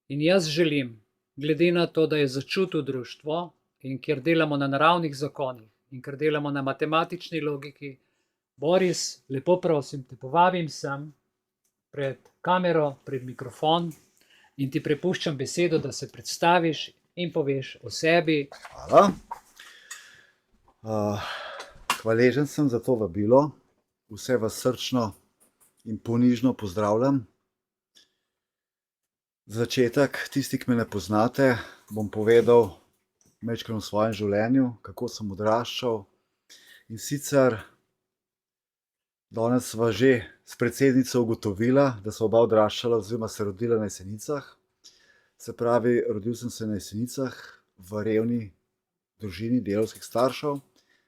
In jaz želim, glede na to, da je začutil društvo in ker delamo na naravnih zakonih in ker delamo na matematični logiki, Boris, lepo prosim, te povabim sem pred kamero, pred mikrofon in ti prepuščam besedo, da se predstaviš in poveš o sebi. Hvala. Hvaležen sem za to vabilo. Vse vas srčno in ponižno pozdravljam. Za začetek, tisti, ki me ne poznate, bom povedal majčkeno o svojem življenju, kako sem odraščal. In sicer danes sva že s predsednico ugotovila, da sva oba odraščala oziroma se rodila na Jesenicah. Se pravi, rodil sem se na Jesenicah v revni družini delavskih staršev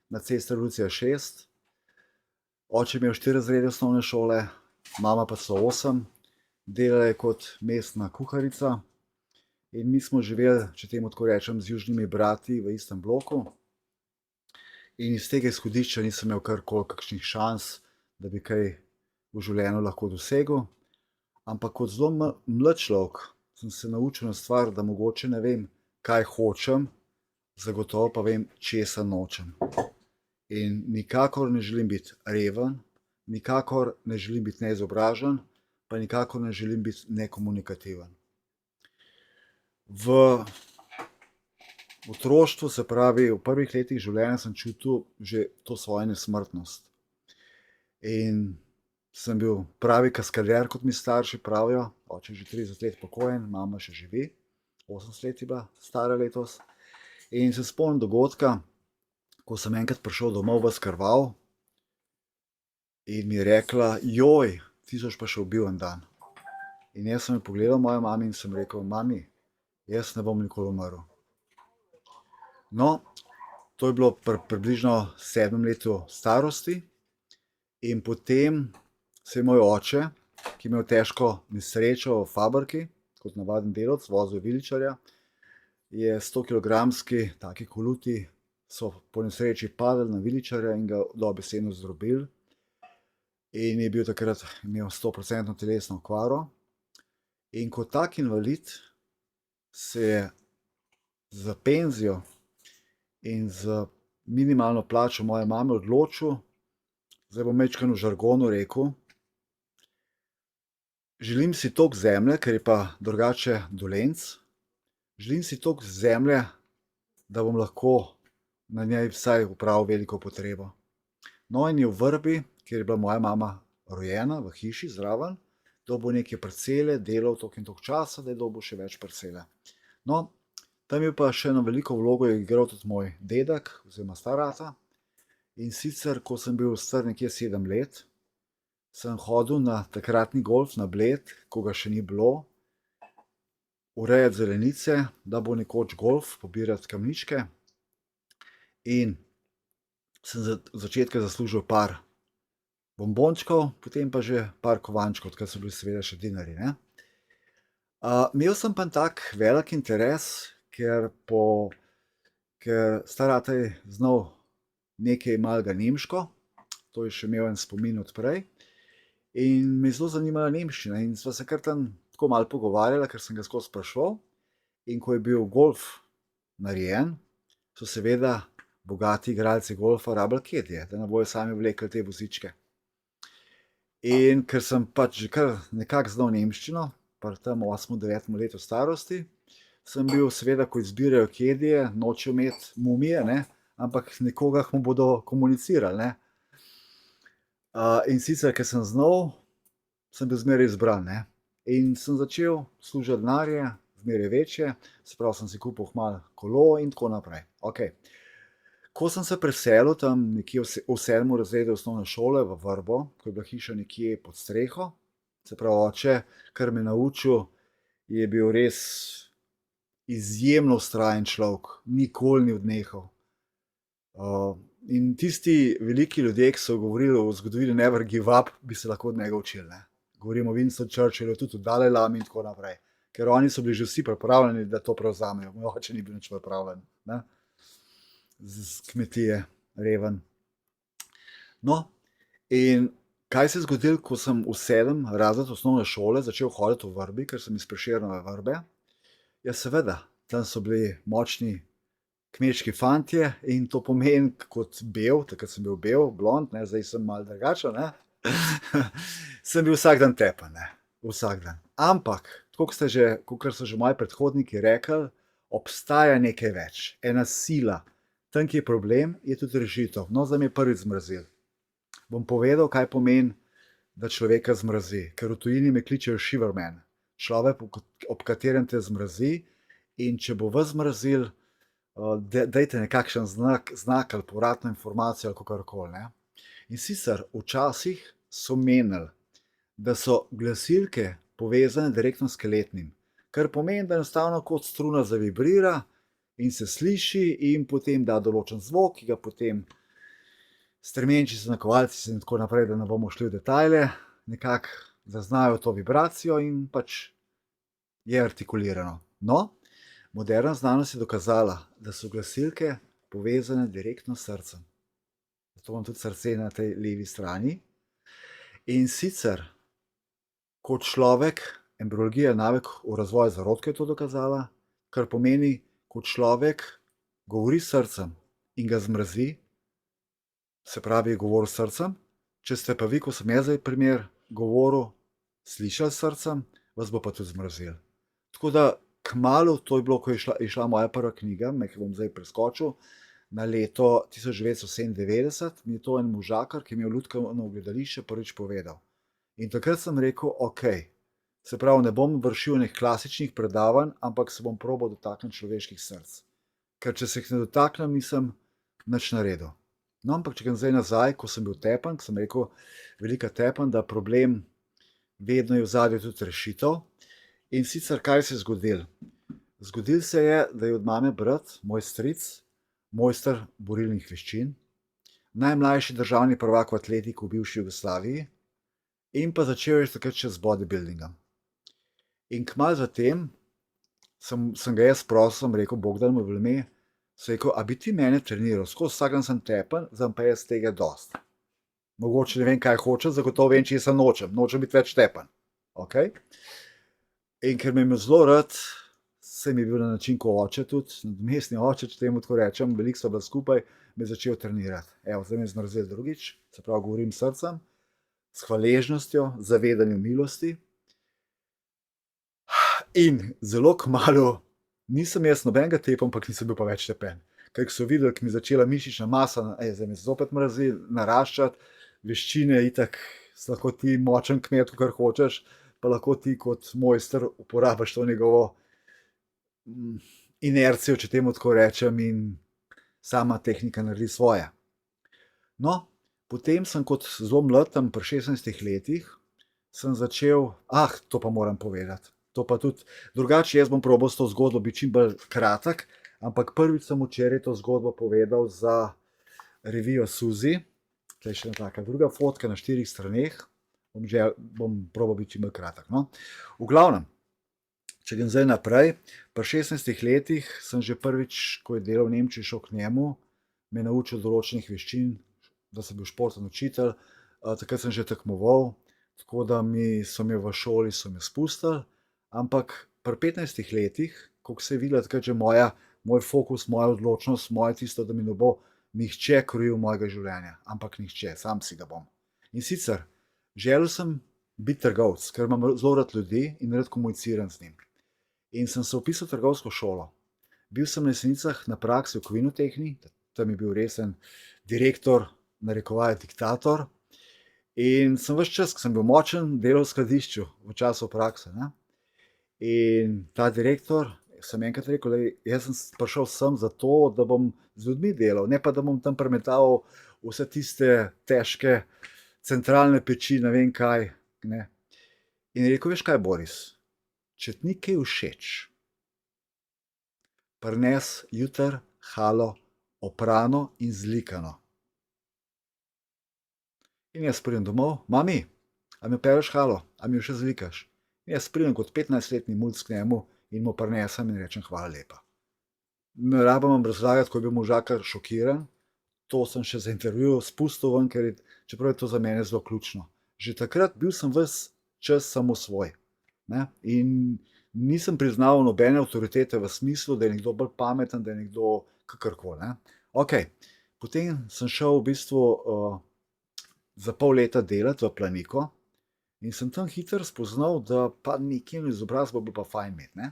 na Cesti Revolucije 6. Oče je imel 4 razrede osnovne šole, mama pa so 8. Delala je kot mestna kuharica in mi smo živeli, če temu tako rečem, z južnimi brati v istem bloku. In iz tega izhodišča nisem imel karkoli kakšnih šans, da bi kaj v življenju lahko dosegel. Ampak kot zelo mlad človek sem se naučil na stvar, da mogoče ne vem, kaj hočem, zagotovo pa vem, česa nočem. In nikakor ne želim biti reven, nikakor ne želim biti neizobražen, pa nikakor ne želim biti nekomunikativen. V otroštvu, se pravi v prvih letih življenja, sem čutil že to svojo nesmrtnost. In sem bil pravi kaskader, kot mi starši pravijo. Oče je že 30 let pokojen, mama še živi. 80 let je bila stara letos. In se spomnim dogodka, ko sem enkrat prišel domov ves krvav in mi je rekla: "Joj, ti boš pa še ubil en dan." In jaz sem jo pogledal mojo mami in sem rekel: "Mami, jaz ne bom nikoli umrl." No, to je bilo približno 7. letu starosti. In potem se je moj oče, ki je imel težko nesrečo v fabriki, kot navaden delavec, vozil je viličarja, je 100-kilogramski taki koluti so po nesreči padli na viličarja in ga dobesedno zdrobili. In je bil takrat imel 100% telesno okvaro. In kot tak invalid se je za penzijo in z minimalno plačo moje mame odločil, zdaj bom majčkeno v žargonu rekel: "Želim si toliko zemlje," ker je pa drugače Dolenc, "želim si toliko zemlje, da bom lahko na njej vsaj opravil veliko potrebo." No, in je v Vrbi, kjer je bila moja mama rojena, v hiši zraven, dobil neke parcele, delal toliko in toliko časa, da je dobil še več parcele. No, tam je pa še eno veliko vlogo je igral tudi moj dedek oziroma star ata. In sicer, ko sem bil star nekje 7 let, sem hodil na takratni golf na Bled, ko ga še ni bilo, urejati zelenice, da bo nekoč golf, pobirati kamničke. In sem za začetka zaslužil par bombončkov, potem pa že par kovančkov, takrat so bili seveda še dinarji, ne. Imel sem pa en tak velik interes, ker star ata je znal nekaj malega nemško, to je še imel en spomin od prej. In me je zelo zanimala nemščina in sva se kar tam tako malo pogovarjala, ker sem ga skozi spraševal. In ko je bil golf narejen, so seveda bogati igralci golfa rabili kedije, da ne bojo sami vlekli te vozičke. In ker sem pač že kar nekako znal nemščino, pri tem 8., 9. letu starosti, sem bil seveda, ko izbirajo kedije, nočejo imeti mumije, ne, ampak nekoga, ki mu bodo komunicirali, ne. In sicer, ker sem znal, sem bil zmeraj izbran, ne. In sem začel služiti denarje, zmeraj večje, se pravi, sem si kupil kmalu kolo in tako naprej. Okej. Ko sem se preselil tam nekje v 7. razredu osnovne šole v Vrbo, ko je bila hiša nekje pod streho, se pravi, oče, kar me je naučil, je bil res izjemno vztrajen človek, nikoli ni odnehal. In tisti veliki ljudje, ki so govorili o zgodovini Never give up, bi se lahko od njega učili, ne. Govorim o Winstonu Churchillu, tudi o Dalaj Lami in tako naprej. Ker oni so bili že vsi pripravljeni, da to prevzamejo. Moj oče ni bil nič pripravljen, ne. Z kmetije, reven. No, in kaj se je zgodilo, ko sem v 7. razred osnovne šole začel hoditi v Vrbi, ker sem iz Prešernove Vrbe. Ja, seveda, tam so bili močni kmečki fantje in to pomeni kot bel, takrat sem bil bel, blond, ne, zdaj sem malo drugačen, ne. Sem bil vsak dan tepen, ne, vsak dan. Ampak, tako kot kakor so že moji predhodniki rekli, obstaja nekaj več, ena sila. Tam, kjer je problem, je tudi rešitev. No, zdaj me je prvič zmrazil. Bom povedal, kaj pomeni, da človeka zmrazi, ker v tujini me kličejo shiverman. Človek, ob katerem te zmrazi, in če bo vas zmrazil, dajte nekakšen znak ali povratno informacijo ali kakorkoli, ne. In sicer včasih so menili, da so glasilke povezane direktno s skeletnim, kar pomeni, da enostavno kot struna zavibrira in se sliši in potem da določen zvok, ki ga potem stremenčice, nakovalci in tako naprej, da ne bomo šli v detajle, nekako zaznajo to vibracijo in pač je artikulirano. No, moderna znanost je dokazala, da so glasilke povezane direktno s srcem. Zato imam tudi srce na tej levi strani. In sicer, kot človek, embriologija navek v razvoju zarodka je to dokazala, kar pomeni, kot človek govori s srcem in ga zmrazi, se pravi, je govoril s srcem, če ste pa vi, ko sem jaz zdaj primer govoril, slišali s srcem, vas bo pa tudi zmrazil. Tako da kmalu, to je bilo, ko je išla moja prva knjiga, ki bom zdaj preskočil, na leto 1997, mi je to en možakar, ki je imel lutkovno gledališče, prvič povedal. In takrat sem rekel, okej, se pravi, ne bom vršil nekih klasičnih predavanj, ampak se bom probal dotakniti človeških src. Ker če se jih ne dotaknem, nisem nič naredil. No, ampak če grem zdaj nazaj, ko sem bil tepen, ko sem rekel, velika tepen, da problem vedno je v zadju tudi rešitev. In sicer, kaj se je zgodilo? Zgodilo se je, da je od mame brat, moj stric, mojster borilnih veščin, najmlajši državni prvak v atletiku v bivši Jugoslaviji in pa začel je takrat še z bodybuildingom. In kmalu zatem sem ga jaz prosil, sem rekel, Bogdan me vleme, sem rekel, a bi ti mene treniral, skozi vsak dan sem tepen, zdaj pa jaz tega dosti. Mogoče ne vem, kaj hočem, zagotovo vem, če jaz nočem biti več tepen. Okay? In ker me je zelo rad, sem je bil na način, ko oče tudi, nadomestni oče, če temu tako rečem, veliko sva bila skupaj, me je začel trenirati. Evo, zdaj me je zmrzel drugič, se pravi, govorim s srcem, s hvaležnostjo, zavedanjem milosti. In zelo kmalu nisem jaz nobenega tepa, ampak nisem bil pa več tepen. Ker so videli, ki mi je začela mišična masa, zdaj me zopet mrazi, naraščati, veščine, itak, lahko ti močen kmet, kar hočeš, pa lahko ti kot mojster uporabiš to njegovo inercijo, če temu tako rečem, in sama tehnika naredi svoje. No, potem sem kot zelo mlad, tam pri 16 letih, sem začel, to pa moram povedati. To pa tudi, drugače jaz bom probal s to zgodbo biti čim bolj kratek, ampak prvič sem včeraj to zgodbo povedal za revijo Suzi, tukaj še ena taka druga fotka na 4 straneh, bom probal biti čim bolj kratek. No? V glavnem, če grem zdaj naprej, pri 16 letih sem že prvič, ko je delal v Nemčiji, šel k njemu, me naučil določenih veščin, da sem bil športni učitelj, takrat sem že tekmoval, tako da so me v šoli spustili, ampak pri 15 letih, ko se je videla takrat že moj fokus, moja odločnost, moje tisto, da mi ne bo nihče krojil mojega življenja, ampak nihče, sam si ga bom. In sicer, želel sem biti trgovec, ker imam zelo rad ljudi in rad komuniciram z njim. In sem se vpisal v trgovsko šolo. Bil sem na Jesenicah na praksi v Kovinotehni, tam je bil resen direktor, narekovaj diktator, in sem ves čas, ko sem bil močen, delal v skladišču v času prakse. Ne? In ta direktor, sem enkrat rekel, jaz sem prišel sem zato, da bom z ljudmi delal, ne pa da bom tam premetaval vse tiste težke centralne peči, ne vem kaj. Ne. In rekel, veš kaj, Boris, če ti ni kaj všeč, prines jutri halo oprano in zlikano. In jaz pridem domov, mami, a mi opereš halo, a mi jo še zlikaš? Jaz pridem kot 15-letni mulc k njemu in mu prinesem in rečem hvala lepa. Ne rabim vam razlagati, ko je bil možakar šokiran, to sem še za intervju spustil ven, čeprav je to za mene zelo ključno. Že takrat bil sem ves čas samo svoj. Ne? In nisem priznal nobene avtoritete v smislu, da je nekdo bolj pameten, da je nekdo kakorkoli, ne. Okej, potem sem šel v bistvu, za pol leta delat v Planiko in sem tam hitro spoznal, da pa nekaj izobrazbo bi bilo pa fajn imeti, ne.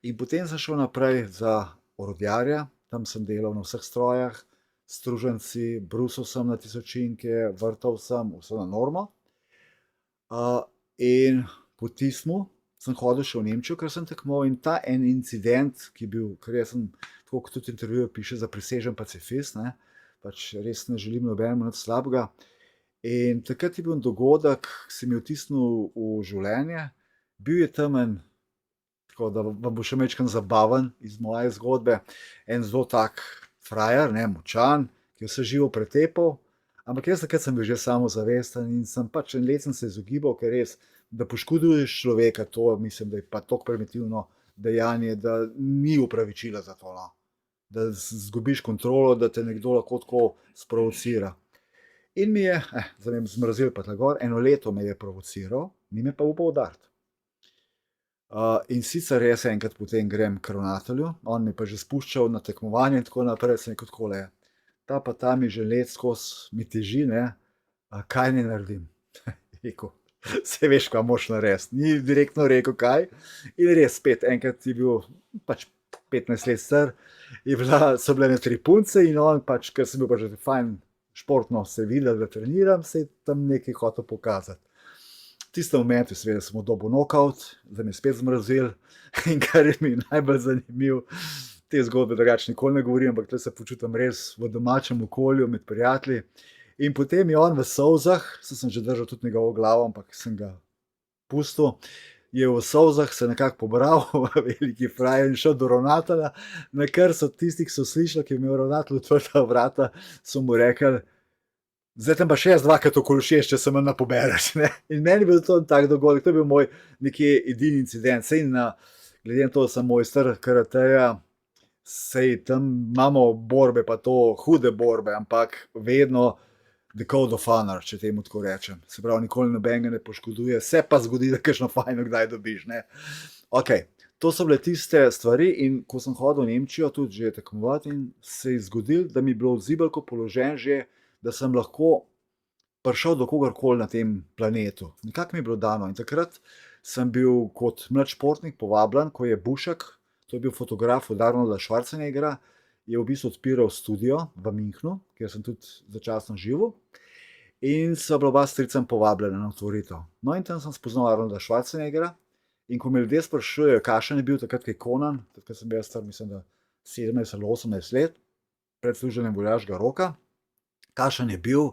In potem sem šel naprej za orodjarja, tam sem delal na vseh strojah, struženci, brusil sem na tisočinke, vrtal sem, vse na normo. In po tistem sem hodil še v Nemčijo, ker sem tekmoval, in ta en incident, ki je bil, ker jaz sem, tako kot tudi v intervjuju piše, zaprisežen pacifist, ne, pač res ne želim nobenemu nič slabega. In takrat je bil en dogodek, ki se mi je vtisnil v življenje. Bil je tam en, tako da vam bo še majčkeno zabaven iz moje zgodbe, en zelo tak frajer, ne, močan, ki je vse živo pretepal, ampak jaz takrat sem bil že samozavesten in sem pač en let sem se izogibal, ker res, da poškoduješ človeka, to mislim, da je pa tako primitivno dejanje, da ni opravičila za to, no. Da izgubiš kontrolo, da te nekdo lahko tako sprovocira. In mi je, zdaj me zmrazil pa tule gor, eno leto me je provociral, ni me pa upal udariti. In sicer jaz enkrat potem grem k ravnatelju, on me pa že spuščal na tekmovanje in tako naprej, sem rekel takole: "Ta pa ta mi že let skozi mi teži, ne, kaj naj naredim?" Je rekel: "Saj veš, kaj moraš narediti." Ni direktno rekel, kaj. In res, spet enkrat je bil pač 15 let star, so bile ene 3 punce in on pač, ker sem bil pa že fajn športno se videl, da treniram, se je tam nekaj hotel pokazati. V tistem momentu seveda sem mu dobil nokavt, zdaj me je spet zmrazil, in kar je mi najbolj zanimivo, te zgodbe drugače nikoli ne govorim, ampak tule se počutim res v domačem okolju med prijatelji. In potem je on v solzah, saj sem že držal tudi njegovo glavo, ampak sem ga pustil, je v solzah se nekako pobral, veliki frajer, in šel do ravnatelja, nakar so tisti, ki so slišali, ki je imel ravnatelj odprta vrata, so mu rekli: "Zdaj tam pa še jaz dvakrat okoli ušes, če se manj napobereš, ne." In meni je bil to tak dogodek, to je bil moj nekje edini incident, saj glede na to, da sem mojster karateja, saj tam imamo borbe pa to, hude borbe, ampak vedno the code of honor, če temu tako rečem. Se pravi, nikoli nobenega ne poškoduje, se pa zgodi, da kakšno fajno kdaj dobiš, ne. Okej, to so bile tiste stvari, in ko sem hodil v Nemčijo tudi že tekmovat, in se je zgodilo, da mi je bilo v zibelko položeno že, da sem lahko prišel do kogarkoli na tem planetu. Nekako mi je bilo dano in takrat sem bil kot mlad športnik povabljen, ko je Bušek, to je bil fotograf od Arnolda Schwarzeneggera, je v bistvu odpiral studio v Münchnu, kjer sem tudi začasno živel, in sva bila oba s stricem povabljena na otvoritev. No, in tam sem spoznal Arnolda Schwarzeneggera, in ko me ljudje sprašujejo, kakšen je bil takrat kaj Conan, takrat sem bil jaz star, mislim, da 17 ali 18 let, pred služenjem vojaškega roka, kakšen je bil,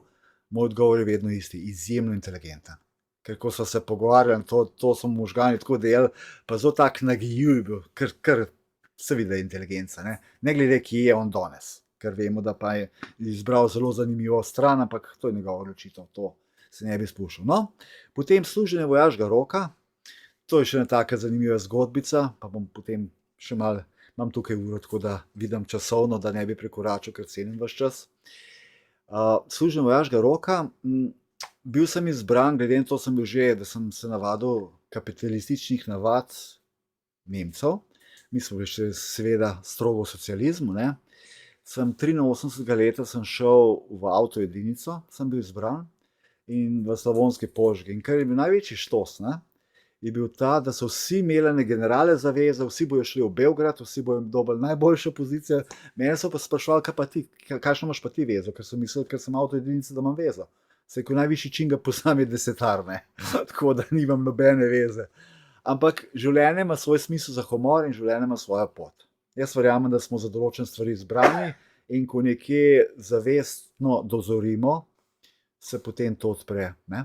moj odgovor je vedno isti: izjemno inteligenten. Ker ko sva se pogovarjala, to so možgani tako delali, pa zelo tak nagijiv je bil, kar se vidi, da je inteligenca, ne. Ne glede, kje je on danes, ker vemo, da pa je izbral zelo zanimivo stran, ampak to je njegova odločitev, to se ne bi spuščal. No, potem služenje vojaškega roka, to je še ena taka zanimiva zgodbica, pa bom potem še malo, imam tukaj uro, tako da vidim časovno, da ne bi prekoračil, ker cenim vaš čas. Služenje vojaškega roka, bil sem izbran, glede na to sem bil že, da sem se navadil kapitalističnih navad Nemcev. Mi smo bili še seveda strogo v socializmu, ne. Sem 83. leta sem šel v avtoedinico, sem bil izbran, in v Slavonski Požegi. In kar je bil največji štos, ne, je bil ta, da so vsi imeli ene generalne zaveze, vsi bojo šli v Beograd, vsi bojo dobili najboljšo pozicijo, mene so pa spraševali, kaj pa ti, kakšno imaš pa ti vezo, ker so mislili, ker sem avtoedinica, da imam vezo. Saj ko najvišji čin ga poznam, je desetar, ne, tako da nimam nobene veze. Ampak življenje ima svoj smisel za humor in življenje ima svojo pot. Jaz verjamem, da smo za določene stvari izbrani, in ko nekje zavestno dozorimo, se potem to odpre, ne.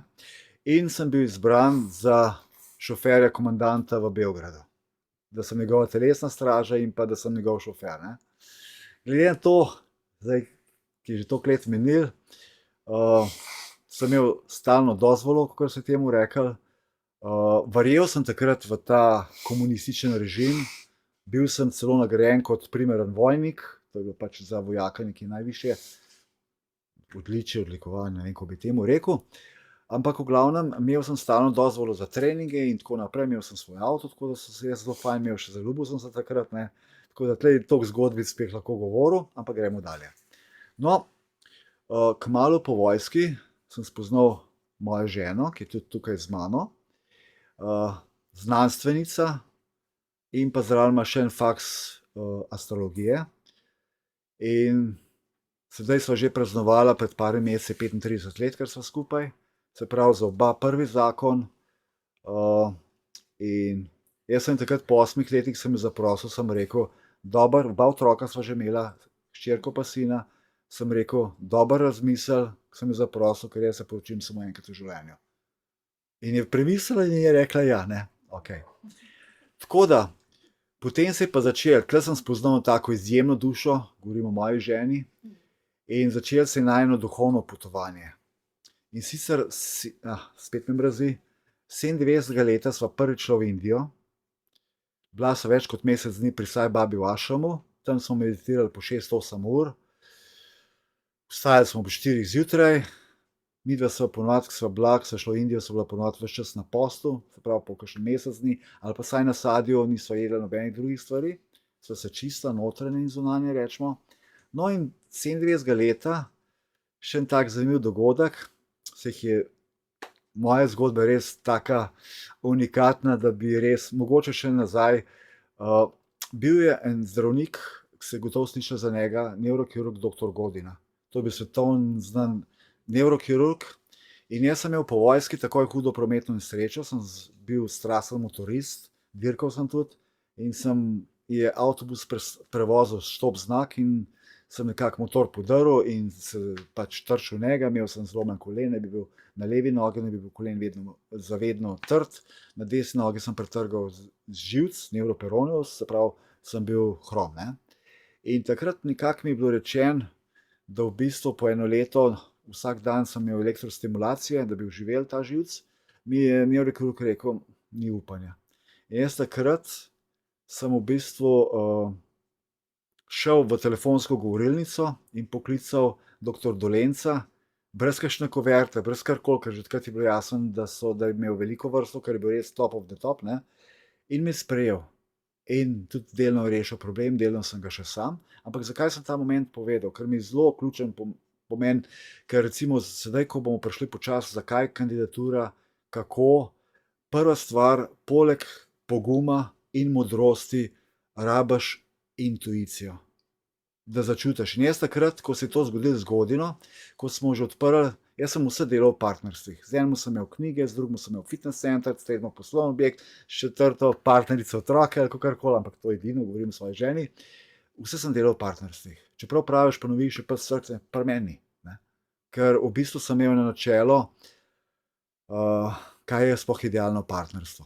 In sem bil izbran za šoferja komandanta v Beogradu. Da sem njegova telesna straža in pa da sem njegov šofer, ne. Glede na to, zdaj, ki je že toliko let minilo, sem imel stalno dozvolo, kakor se temu rekel. Verjel sem takrat v ta komunističen režim, bil sem celo nagrajen kot primeren vojnik, to je bilo pač za vojaka nekaj najvišje odličje, odlikovanje, ne vem, kako bi temu rekel. Ampak v glavnem, imel sem stalno dozvolo za treninge in tako naprej, imel sem svoj avto, tako da sem se jaz zelo fajn imel, še zaljubil sem se takrat, ne. Tako da tlej toliko zgodbic spet lahko govoril, ampak gremo dalje. No, kmalu po vojski sem spoznal mojo ženo, ki je tudi tukaj z mano, znanstvenica in pa zraven ima še en faks astrologije. In sedaj sva že praznovala pred par meseci 35 let, ker sva skupaj. Se pravi za oba prvi zakon. In jaz sem takrat po 8 letih sem jo zaprosil, sem rekel, dober, oba otroka sva že imela, hčerko pa sina, sem rekel, dober razmisel, sem jo zaprosil, ker jaz se poročim samo enkrat v življenju. In je premislila in je rekla ja, ne, okej. Tako da, potem se je pa začelo, tle sem spoznal tako izjemno dušo, govorim o moji ženi, in začelo se je najino duhovno potovanje. In sicer, spet me mrazi, 97. leta sva prvič šla v Indijo, bila sva več kot mesec dni pri Sai Babi v ašramu, tam smo meditirali po 6-8 ur, vstajali smo ob 4 zjutraj, midva sva ponovadi, ko sva bila, ko sva šla v Indijo, sva bila ponovadi ves čas na postu, se pravi po kakšen mesec dni, ali pa saj na sadju, nisva jedla nobenih drugih stvari, sva se čista, notranje in zunanje, rečemo. No in 97. leta, še en tak zanimiv dogodek, moja zgodba je res taka unikatna, da bi res, mogoče še nazaj, bil je en zdravnik, ki se je gotovo slišal za njega, nevrokirurg dr. Godina. To je bil svetovno znan nevrokirurg in jaz sem imel po vojski takoj hudo prometno nesrečo, sem bil strasten motorist, dirkal sem tudi in je avtobus prevozil stop znak in sem nekako motor podaril in se pač trčil v njega, imel sem zlomen kolen, bi bil na levi nogi, bi bil kolen zavedno trd, na desni nogi sem pretrgal živc, nevroperoneus, se pravi, sem bil hrom, ne. In takrat nekako mi je bilo rečeno, da v bistvu po eno leto, vsak dan sem imel elektrostimulacije, da bi oživel ta živc, mi je nevrokirurg rekel, ni upanja. In jaz takrat sem v bistvu šel v telefonsko govorilnico in poklical doktor Dolenca, brez kakšne kuverte, brez karkoli, ker že takrat je bilo jasno, da je imel veliko vrsto, ker je bil res top of the top, ne, in me sprejel. In tudi delno rešil problem, delno sem ga še sam, ampak zakaj sem ta moment povedal, ker mi je zelo ključen pomen, ker recimo sedaj, ko bomo prišli počasi, zakaj kandidatura, kako, prva stvar, poleg poguma in modrosti, rabiš intuicijo, da začutiš. In jaz takrat, ko se je to zgodilo z Godino, ko smo že odprli, jaz sem vse delal v partnerstvih. Z enim sem imel knjige, z drugim sem imel fitness center, s tretjim poslovni objekt, s četrto partnerico otroke ali kakorkoli, ampak to edino, govorim o svoji ženi. Vse sem delal v partnerstvih. Čeprav praviš, ponoviš še pa srce, pri meni, ne. Ker v bistvu sem imel na načelo, kaj je sploh idealno partnerstvo.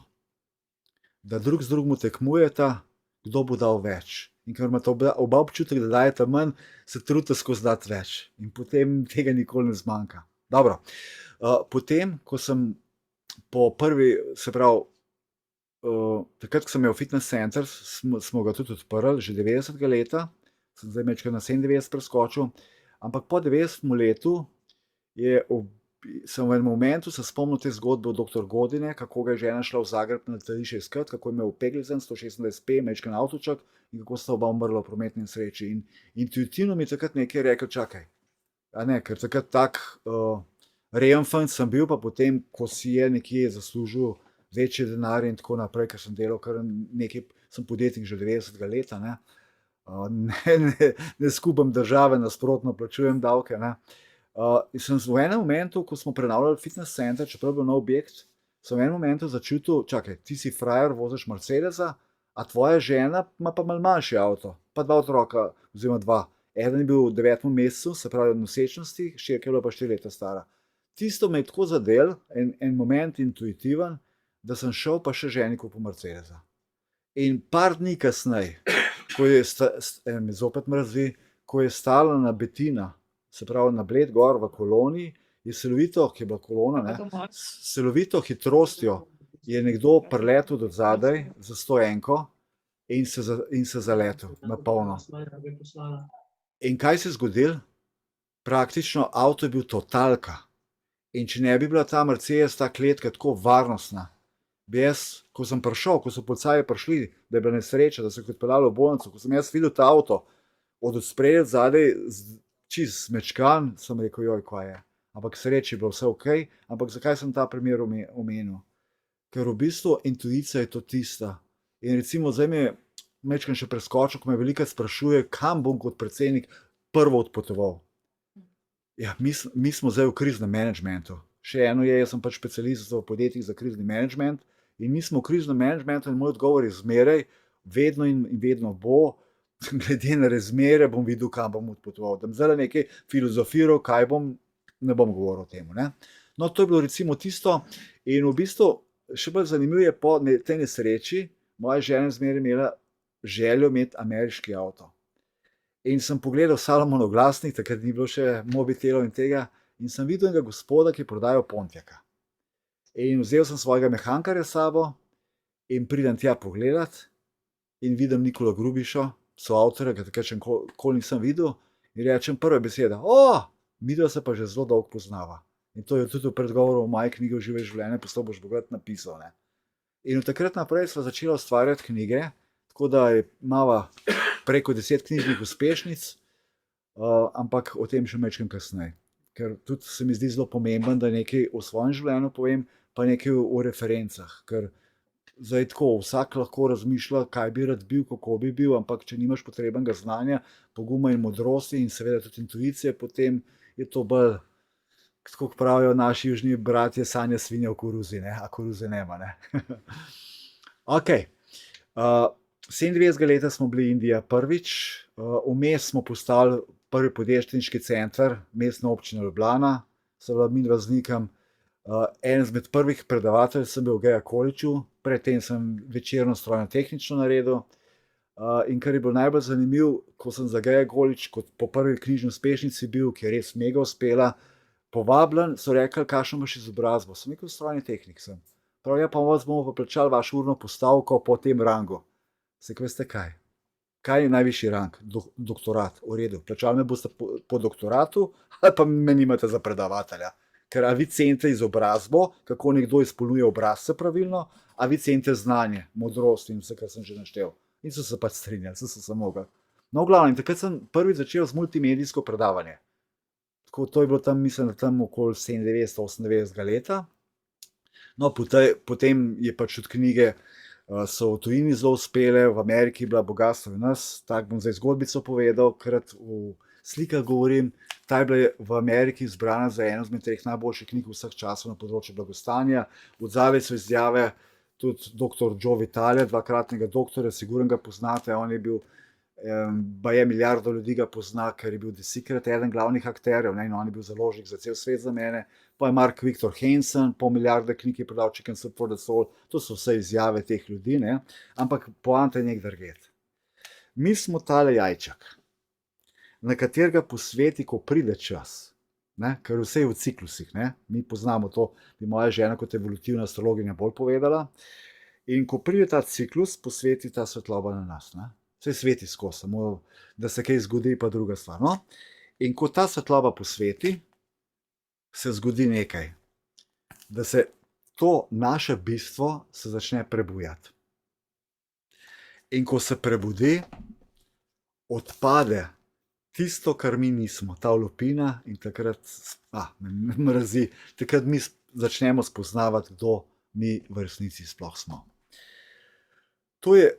Da drug z drugim tekmujeta, kdo bo dal več. In ker imata oba občutek, da dajeta manj, se trudita skozi dati več. In potem tega nikoli ne zmanjka. Dobro, potem, ko sem po prvi, se pravi, takrat, ko sem imel fitness center, smo ga tudi odprli, že 90. leta, sem zdaj majčkeno na 97 preskočil, ampak po 90. letu sem v enem momentu se spomnil te zgodbe o dr. Godine, kako ga je žena šla v Zagreb na letališče iskat, kako je imel Pegelsen 126P, majčken avtoček in kako sta oba umrla v prometni nesreči. In intuitivno mi je takrat nekaj rekel, čakaj, a ne, ker takrat tak rejen fant sem bil, pa potem, ko si je nekje zaslužil večje denarje in tako naprej, ker sem delal kar nekaj, sem podjetnik že 90. leta, ne, ne skupam države, nasprotno plačujem davke, ne. In sem v enem momentu, ko smo prenavljali fitness center, čeprav je bil nov objekt, sem v enem momentu začutil, čakaj, ti si frajer, voziš Mercedesa, a tvoja žena ima pa malo manjši avto, pa dva otroka, oziroma dva. Eden je bil v 9. mesecu, se pravi v nosečnosti, hčerka je bila pa 4 leta stara. Tisto me je tako zadel, en moment intuitiven, da sem šel pa še ženi kupil Mercedesa. In par dni kasneje, ko je, me zopet mrazi, ko je stala na Betina, se pravi na Bled gor v koloni, je silovito, ki je bila kolona, ne, silovito hitrostjo je nekdo priletel do zadaj za 101 in se zaletel na polno. In kaj se je zgodilo? Praktično avto je bil totalka. In če ne bi bila ta Mercedes, ta kletka tako varnostna, bi jaz, ko sem prišel, ko so policaji prišli, da je bila nesreča, da so jih odpeljali v bolnico, ko sem jaz videl ta avto, od spredaj zadaj, čist zmečkan, sem rekel, joj, kaj je. Ampak sreči je bilo vse ok, ampak zakaj sem ta primer omenil? Ker v bistvu intuicija je to tista. In recimo zdaj me mečkam še preskočil, ko me velikokrat sprašuje, kam bom kot predsednik prvo odpotoval. Ja, mi smo zdaj v kriznem menedžmentu. Še eno je, jaz sem pač specialist v podjetjih za krizni menedžment in mi smo v kriznem menedžmentu in moj odgovor je zmeraj, vedno in vedno bo, glede na razmere bom videl, kam bom odpotoval. Da bom zdaj nekaj filozofiral, kaj bom, ne bom govoril o tem. No, to je bilo recimo tisto in v bistvu še bolj zanimivo je po tej nesreči, moja žena zmeraj imela željo imeti ameriški avto. In sem pogledal Salomonov glasnik, takrat ni bilo še mobitelov in tega, in sem videl enega gospoda, ki je prodajal Pontiaka. In vzel sem svojega mehankarja s sabo in pridem tja pogledat in vidim Nikola Grubišo, soavtorja, ki takrat še nikoli nisem videl, in rečem prve besede, midva se pa že zelo dolgo poznava. In to je tudi v predgovoru v moji knjigi Žive življenje, postal boš bogat napisal. In od takrat naprej sva začela ustvarjati knjige, tako da imava preko 10 knjižnih uspešnic, ampak o tem še mečkam kasneje. Ker tudi se mi zdi zelo pomemben, da nekaj o svojem življenju povem, pa nekaj o referencah. Ker zdaj tako, vsak lahko razmišlja, kaj bi rad bil, kako bi bil, ampak če nimaš potrebnega znanja, poguma in modrosti in seveda tudi intuicije, potem je to bolj, tako pravijo naši južni bratje, sanja svinja v koruzi, a koruze nema. Ok. 97. leta smo bili Indija prvič, vmes smo postali prvi podjetniški center, mestna občina Ljubljana, se bila midva z Nikom. En izmed prvih predavateljev sem bil v Geja College, predtem sem večerno strojno-tehnično naredil. In kar je bilo najbolj zanimivo, ko sem za Geja College, kot po prvi knjižni uspešnici bil, ki je res mega uspela, povabljen, so rekli, kakšno imaš izobrazbo. Sem rekel, strojni tehnik sem. Prav, ja, pa vas bomo pa plačali vašo urno postavko po tem rangu. Se veste kaj? Kaj je najvišji rang? Doktorat, v redu. Plačali me boste po doktoratu, ali pa me nimate za predavatelja. Ker a vi cenite izobrazbo, kako nekdo izpolnjuje obrazce pravilno, a vi cenite znanje, modrost in vse, kar sem že naštel. In so se pač strinjali, so se mogli. No, v glavnem, takrat sem prvič začel z multimedijsko predavanje. Tako, to je bilo tam, mislim, tam okoli 97-98 leta. No, potem je pač od knjige so v tujini zelo uspele, v Ameriki je bila bogatstvo v nas, tako bom zdaj zgodbico povedal, krat v slikah govorim, ta je bila v Ameriki izbrana za eno izmed 3 najboljših knjig vseh časov na področju blagostanja. Odzadaj so izjave tudi dr. Joe Vitale, dvakratnega doktorja, sigurno ga poznate, on je bil, baje milijardo ljudi ga pozna, ker je bil The Secret eden glavnih akterjev, in on je bil založnik za cel svet za mene. Pa je Mark Victor Hansen, pol milijarde knjig je prodal Chicken Soup for the Soul, to so vse izjave teh ljudi, ampak poanta je nek drget. Mi smo tale jajček, na katerega posveti, ko pride čas, ker vse je v ciklusih, mi poznamo to, bi moja žena kot evolutivna astrologinja bolj povedala, in ko pride ta ciklus, posveti ta svetloba na nas, vse sveti skozi, samo da se kaj zgodi, pa druga stvar. In ko ta svetloba posveti, se zgodi nekaj, da se to naše bistvo se začne prebujati. In ko se prebudi, odpade tisto, kar mi nismo, ta olupina, in takrat mrazi, takrat mi začnemo spoznavati, kdo mi v resnici sploh smo. To je,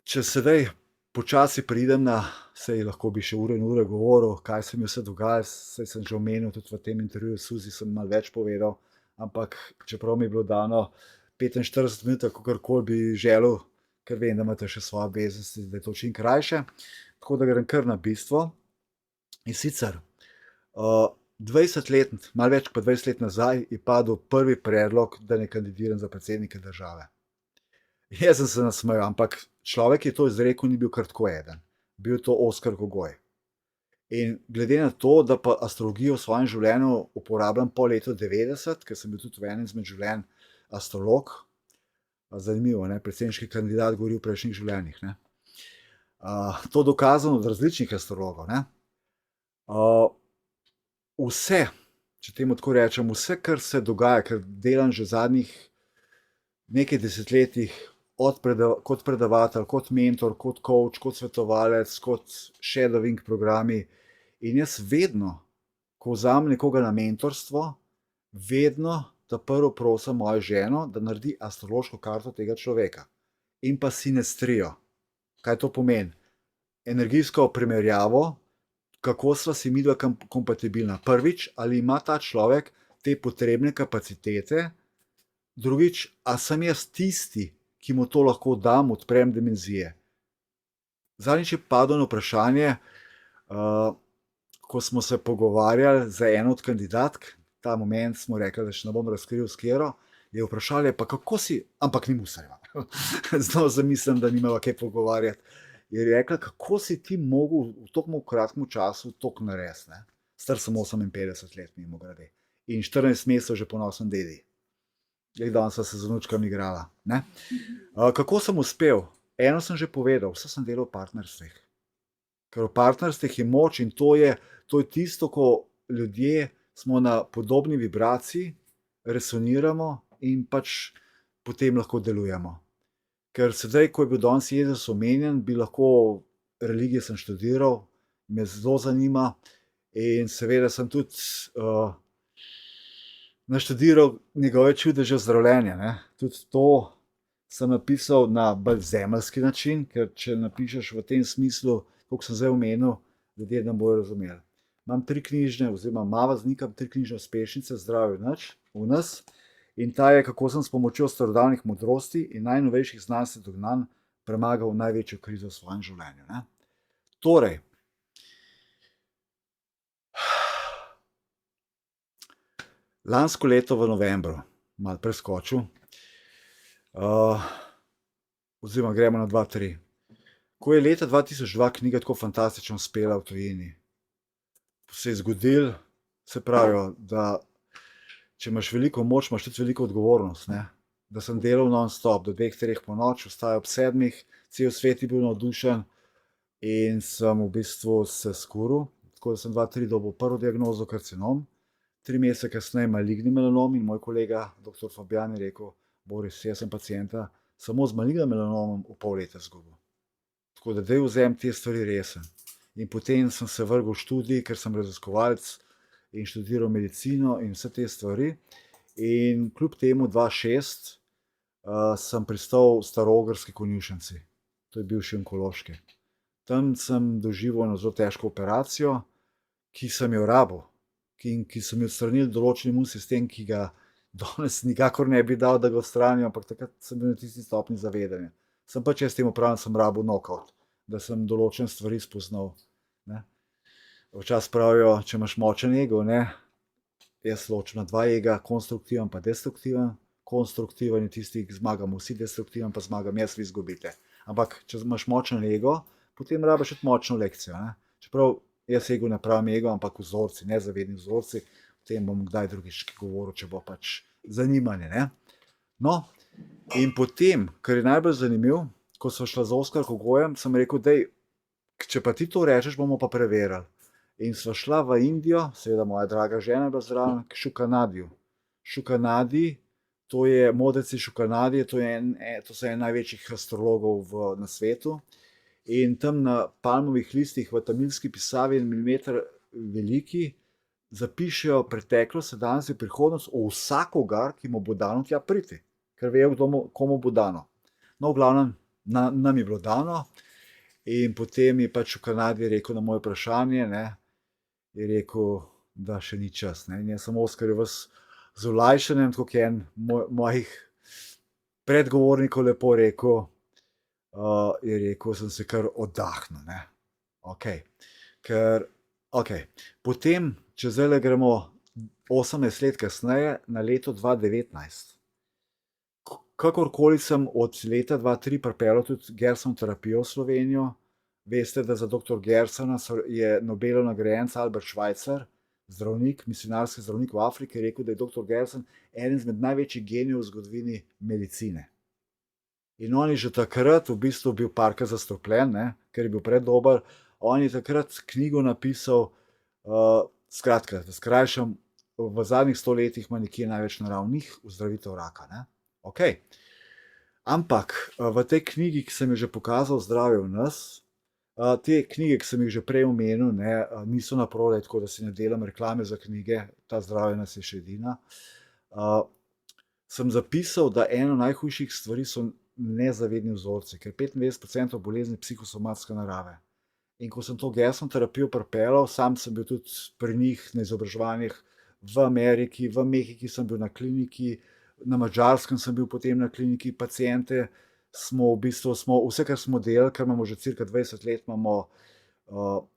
če sedaj počasi pridem na, sej lahko bi še ure in ure govoril, kaj se mi vse dogaja, saj sem že omenil, tudi v tem intervjuju s Suzi sem malo več povedal, ampak čeprav mi je bilo dano 45 minut, kakorkoli bi želel, ker vem, da imate še svoje obveznosti, da je to čim krajše, tako da grem kar na bistvo. In sicer, 20 let, malo več pa 20 let nazaj, je padel prvi predlog, da ne kandidiram za predsednika države. Jaz sem se nasmejal, ampak človek, ki je to izrekel, ni bil kar tako eden. Bil to Oskar Kogoj. In glede na to, da pa astrologijo v svojem življenju uporabljam po letu 90, ker sem bil tudi v enem izmed življenj astrolog, zanimivo, predsedniški kandidat govori v prejšnjih življenjih. To dokazano od različnih astrologov. Vse, če temu tako rečem, vse, kar se dogaja, ker delam že zadnjih nekaj desetletjih kot predavatelj, kot mentor, kot coach, kot svetovalec, kot shadowing programi. In jaz vedno, ko vzamem nekoga na mentorstvo, vedno ta prvo prosim mojo ženo, da naredi astrološko karto tega človeka. In pa sinestrijo. Kaj to pomeni? Energijsko primerjavo, kako sva si midva kompatibilna. Prvič, ali ima ta človek te potrebne kapacitete, drugič, a sem jaz tisti, ki mu to lahko dam, odprem dimenzije. Zadnjič je padlo na vprašanje, ko smo se pogovarjali za eno od kandidatk, ta moment smo rekli, da še ne bom razkril s katero, je vprašanje, pa kako si, ampak ni musarjeva. Znova zamislim, da nimava kaj pogovarjati. Je rekla, kako si ti mogel v toliko kratkem času toliko narediti. Star sem 58 let, mimogrede. In 14 mesecev že ponosen dedi. Danes sva se z vnučkami igrala. Kako sem uspel? Eno sem že povedal, vse sem delal v partnerstvih. Ker v partnerstvih je moč in to je tisto, ko ljudje smo na podobni vibraciji, resoniramo in pač potem lahko delujemo. Ker sedaj, ko je bil danes Jezus omenjen, bi lahko, religije sem študiral, me zelo zanima in seveda sem tudi naštudiral njegove čudeže zdravljenja. Tudi to sem napisal na bolj zemeljski način, ker če napišeš v tem smislu, koliko sem zdaj omenil, ljudje ne bojo razumeli. Imam 3 knjižne, oziroma mava znikam 3 knjižne uspešnice, Zdravje v nas. In ta je, kako sem s pomočjo starodavnih modrosti in najnovejših znanstvenih dognanj premagal največjo krizo v svojem življenju. Torej, lansko leto v novembru, malo preskočil, oziroma gremo na 2-3. Ko je leta 2002 knjiga tako fantastično uspela v tujini, se je zgodilo, se pravijo, da če imaš veliko moč, imaš tudi veliko odgovornost. Da sem delal non-stop, do 2-3 po noč, vstajal ob 7, cel svet je bil navdušen in sem v bistvu se skuril. Tako da sem 2-3 dobil prvo diagnozo karcinom, 3 mesece kasneje maligni melanom in moj kolega, dr. Fabijan, je rekel, Boris, jaz sem pacienta samo z malignim melanomom v pol leta izgubil. Tako da daj vzem te stvari resen. In potem sem se vrgel v študij, ker sem raziskovalec in študiral medicino in vse te stvari. In kljub temu 2006 sem pristal v Staroogrski konjušnici. To je bivši onkološki. Tam sem doživel eno zelo težko operacijo, ki sem jo rabil, ki so mi odstranili določen imun sistem, ki ga danes nikakor ne bi dal, da ga odstranijo, ampak takrat sem bil na tisti stopnji zavedanja. Sem pač jaz temu pravim, sem rabil knockout, da sem določene stvari spoznal. Včasih pravijo, če imaš močen ego, jaz ločim na 2 ega, konstruktiven pa destruktiven. Konstruktiven je tisti, ki zmagamo vsi, destruktiven pa zmagam jaz, vi izgubite. Ampak, če imaš močen ego, potem rabiš tudi močno lekcijo. Čeprav jaz ego ne pravim ego, ampak vzorci, nezavedni vzorci, o tem bom kdaj drugič govoril, če bo pač zanimanje. No, in potem, kar je najbolj zanimiv, ko sva šla z Oskarko Gojem, sem rekel, dej, če pa ti to rečeš, bomo pa preverili. In sva šla v Indijo, seveda moja draga žena je bila zraven, k Šukanadiju. Šukanadi, to je modreci Šukanadi, to so en največjih astrologov na svetu. In tam na palmovih listih v tamilski pisavi 1 milimeter veliki zapišejo preteklost, sedanjost in prihodnost o vsakogar, ki mu bo dano tja priti. Ker vejo, komu bo dano. No, v glavnem, nam je bilo dano. In potem je pač v Kanadi rekel na moje vprašanje, je rekel, da še ni čas. In jaz sem Oskarju vas z olajšanjem, tako kot je en mojih predgovornikov lepo rekel, je rekel, sem se kar oddahnil. Potem, če zdaj gremo 18 let kasneje, na leto 2019. Kakorkoli sem od leta 2003 pripeljal tudi Gerson terapijo v Slovenijo. Veste, da za dr. Gersona je Nobelov nagrajenec Albert Schweitzer, zdravnik, misionarski zdravnik v Afriki, rekel, da je dr. Gerson eden izmed največjih genijev v zgodovini medicine. In on je že takrat v bistvu bil parka zastrupljen, ker je bil predober. On je takrat knjigo napisal, skratka, da skrajšam, v zadnjih 100 letih ima nekje največ naravnih ozdravitev raka. Ne? Okay. Ampak v tej knjigi, ki sem jo že pokazal, Zdravje v nas, te knjige, ki sem jih že prej omenil, ne, niso naprodaj, tako da si ne delam reklame za knjige, ta Zdravje nas je še edina. Sem zapisal, da eno najhujših stvari so nezavedni vzorci, ker 95% bolezni psihosomatske narave. In ko sem to gesno terapijo pripeljal, sam sem bil tudi pri njih na izobraževanjih v Ameriki, v Mehiki sem bil na kliniki, na Madžarskem sem bil potem na kliniki, paciente smo v bistvu, vse, kar smo delali, ker imamo že cirka 20 let, imamo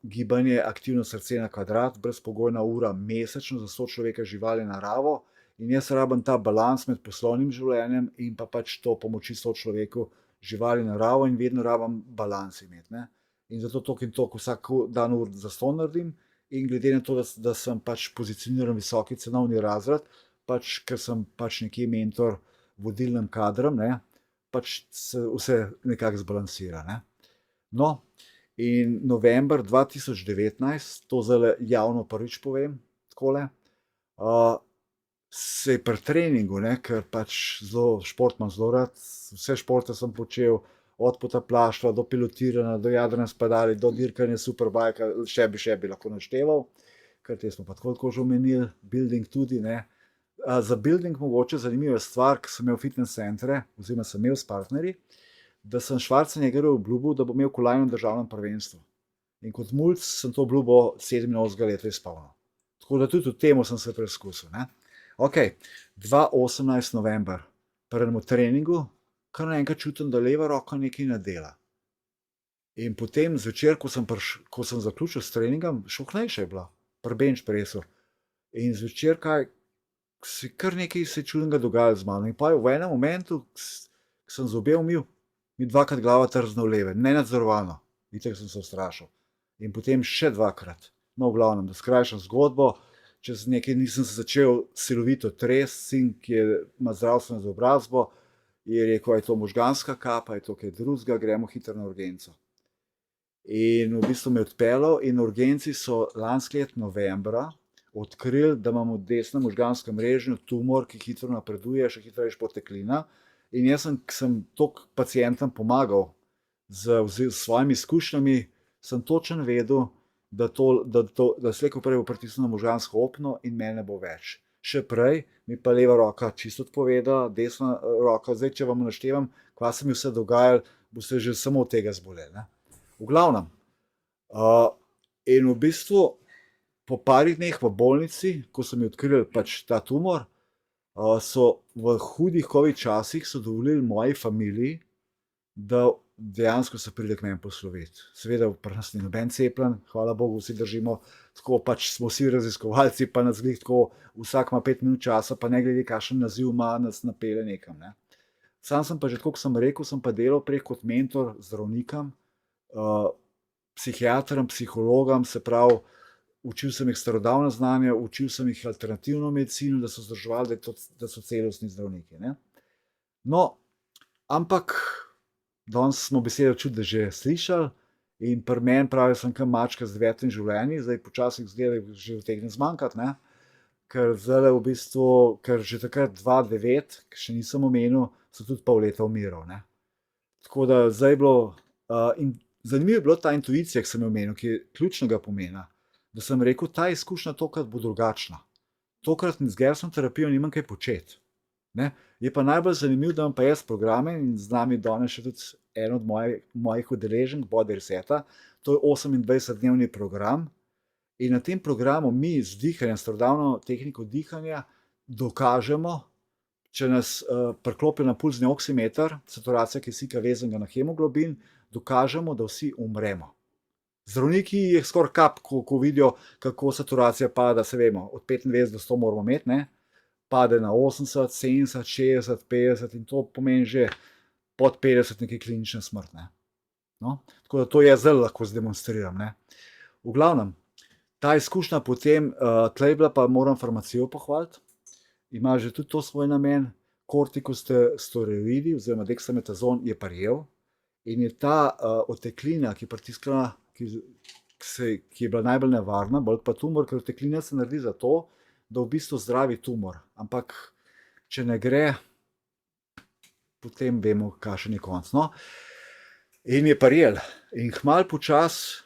gibanje, aktivno srce na kvadrat, brezpogojna ura mesečno za sočloveka, živali, naravo. In jaz rabim ta balans med poslovnim življenjem in pa pač to pomoči sočloveku, živali, naravo in vedno rabim balans imeti. Ne? In zato toliko in toliko vsak dan ur zastonj naredim in glede na to, da sem pač pozicioniran visoki cenovni razred, pač ker sem pač nekje mentor vodilnim kadrom, ne, pač se vse nekako zbalansira. Ne. No, in november 2019, to zdaj javno prvič povem, takole, se je pri treningu, ne, ker pač šport imam zelo rad, vse športe sem počel, od potapljaštva do pilotiranja, do jadranja s padali, do dirkanja superbajka, še bi lahko našteval, ker te smo pa tako že omenili, building tudi, ne. Za building mogoče zanimiva stvar, ki sem imel fitness centre, oziroma sem imel s partnerji, da sem Schwarzeneggerju obljubil, da bo imel kolajno na državnem prvenstvu. In kot mulc sem to obljubo 87 leta izpolnil. Tako da tudi v temu sem se preizkusil. Ne? Ok, 2018 november, pri enem treningu, kar naenkrat čutim, da leva roka nekaj ne dela. In potem zvečer, ko sem zaključil s treningom, šoknejša je bila, pri bench pressu. In zvečer kar nekaj se čudnega dogajalo z mano. In pa v enem momentu, ko sem zobe umil, mi dvakrat glava trzna v leve, nenadzorovano. Itak sem se ustrašil. In potem še dvakrat. No, v glavnem, da skrajšam zgodbo, čez nekaj dni sem se začel silovito tresti, sin, ki ima zdravstveno izobrazbo, je rekel, je to možganska kapa, je to kaj drugega, gremo hitro na urgenco. In v bistvu me je odpeljal in na urgenci so lansko leto novembra odkrili, da imam v desnem možganskem mrežnju tumor, ki hitro napreduje, še hitrejša poteklina. In jaz sem toliko pacientom pomagal z svojimi izkušnjami, sem točno vedel, da slej ko prej bo pritisnil na možgansko opno in mene ne bo več. Še prej mi pa leva roka čisto odpovedala, desna roka, zdaj če vam naštevam, kva se mi vse dogajalo, boste že samo od tega zboleli. Ne? V glavnem. In v bistvu po parih dneh v bolnici, ko so mi odkrili pač ta tumor, so v hudih covid časih so dovolili moji familiji, da dejansko se pride k meni posloviti. Seveda pri nas ni noben cepljen, hvala Bogu, vsi držimo, tako pač smo vsi raziskovalci, pa nas glih tako, vsak ima 5 minut časa, pa ne glede kakšen naziv ima, nas napelje nekam. Ne. Sam sem pa že, tako kot sem rekel, sem pa delal prej kot mentor zdravnikam, psihiatrom, psihologom, se pravi, učil sem jih starodavna znanja, učil sem jih alternativno medicino, da so vzdrževali, da so celostni zdravniki. Ne? No, ampak danes smo besedo čuti že slišali in pri meni pravijo, sem kam mačka z 9 življenji, zdaj počasih zgleda, že utegne zmanjkati, ne? Ker zdaj v bistvu, ker že takrat 2009, ki še nisem omenil, so tudi pol leta umiral. Ne? Tako da zdaj je bilo, in zanimivo je bilo ta intuicija, ki sem jo omenil, ki je ključnega pomena, da sem rekel, ta izkušnja tokrat bo drugačna. Tokrat z gesno terapijo nimam kaj početi. Ne? Je pa najbolj zanimivo, da imam pa jaz programe in z nami danes še tudi en od mojih udeleženk, Body Reseta, to je 28-dnevni program in na tem programu mi z dihanjem, starodavno tehniko dihanja dokažemo, če nas priklopijo na pulzni oksimeter, saturacija kisika vezanega na hemoglobin, dokažemo, da vsi umremo. Zdravniki je skoraj kap, ko vidijo, kako saturacija pada, se vemo, od 95 do 100 moramo imeti, ne? Pade na 80, 70, 60, 50 in to pomeni že pod 50 nekaj klinične smrt. Ne? No? Tako da to jaz zdaj lahko zdemonstriram. Ne? V glavnem, ta izkušnja potem, tlej bila pa moram farmacijo pohvaliti, ima že tudi to svoj namen, kortikosteroidi oziroma dexametazon je prijel in je ta oteklina, ki je pritiskala, ki je bila najbolj nevarna, bolj pa tumor, ker oteklina se naredi zato, da v bistvu zdravi tumor. Ampak, če ne gre, potem vemo, kakšen je konc. No? In je prijel. In hmal počas,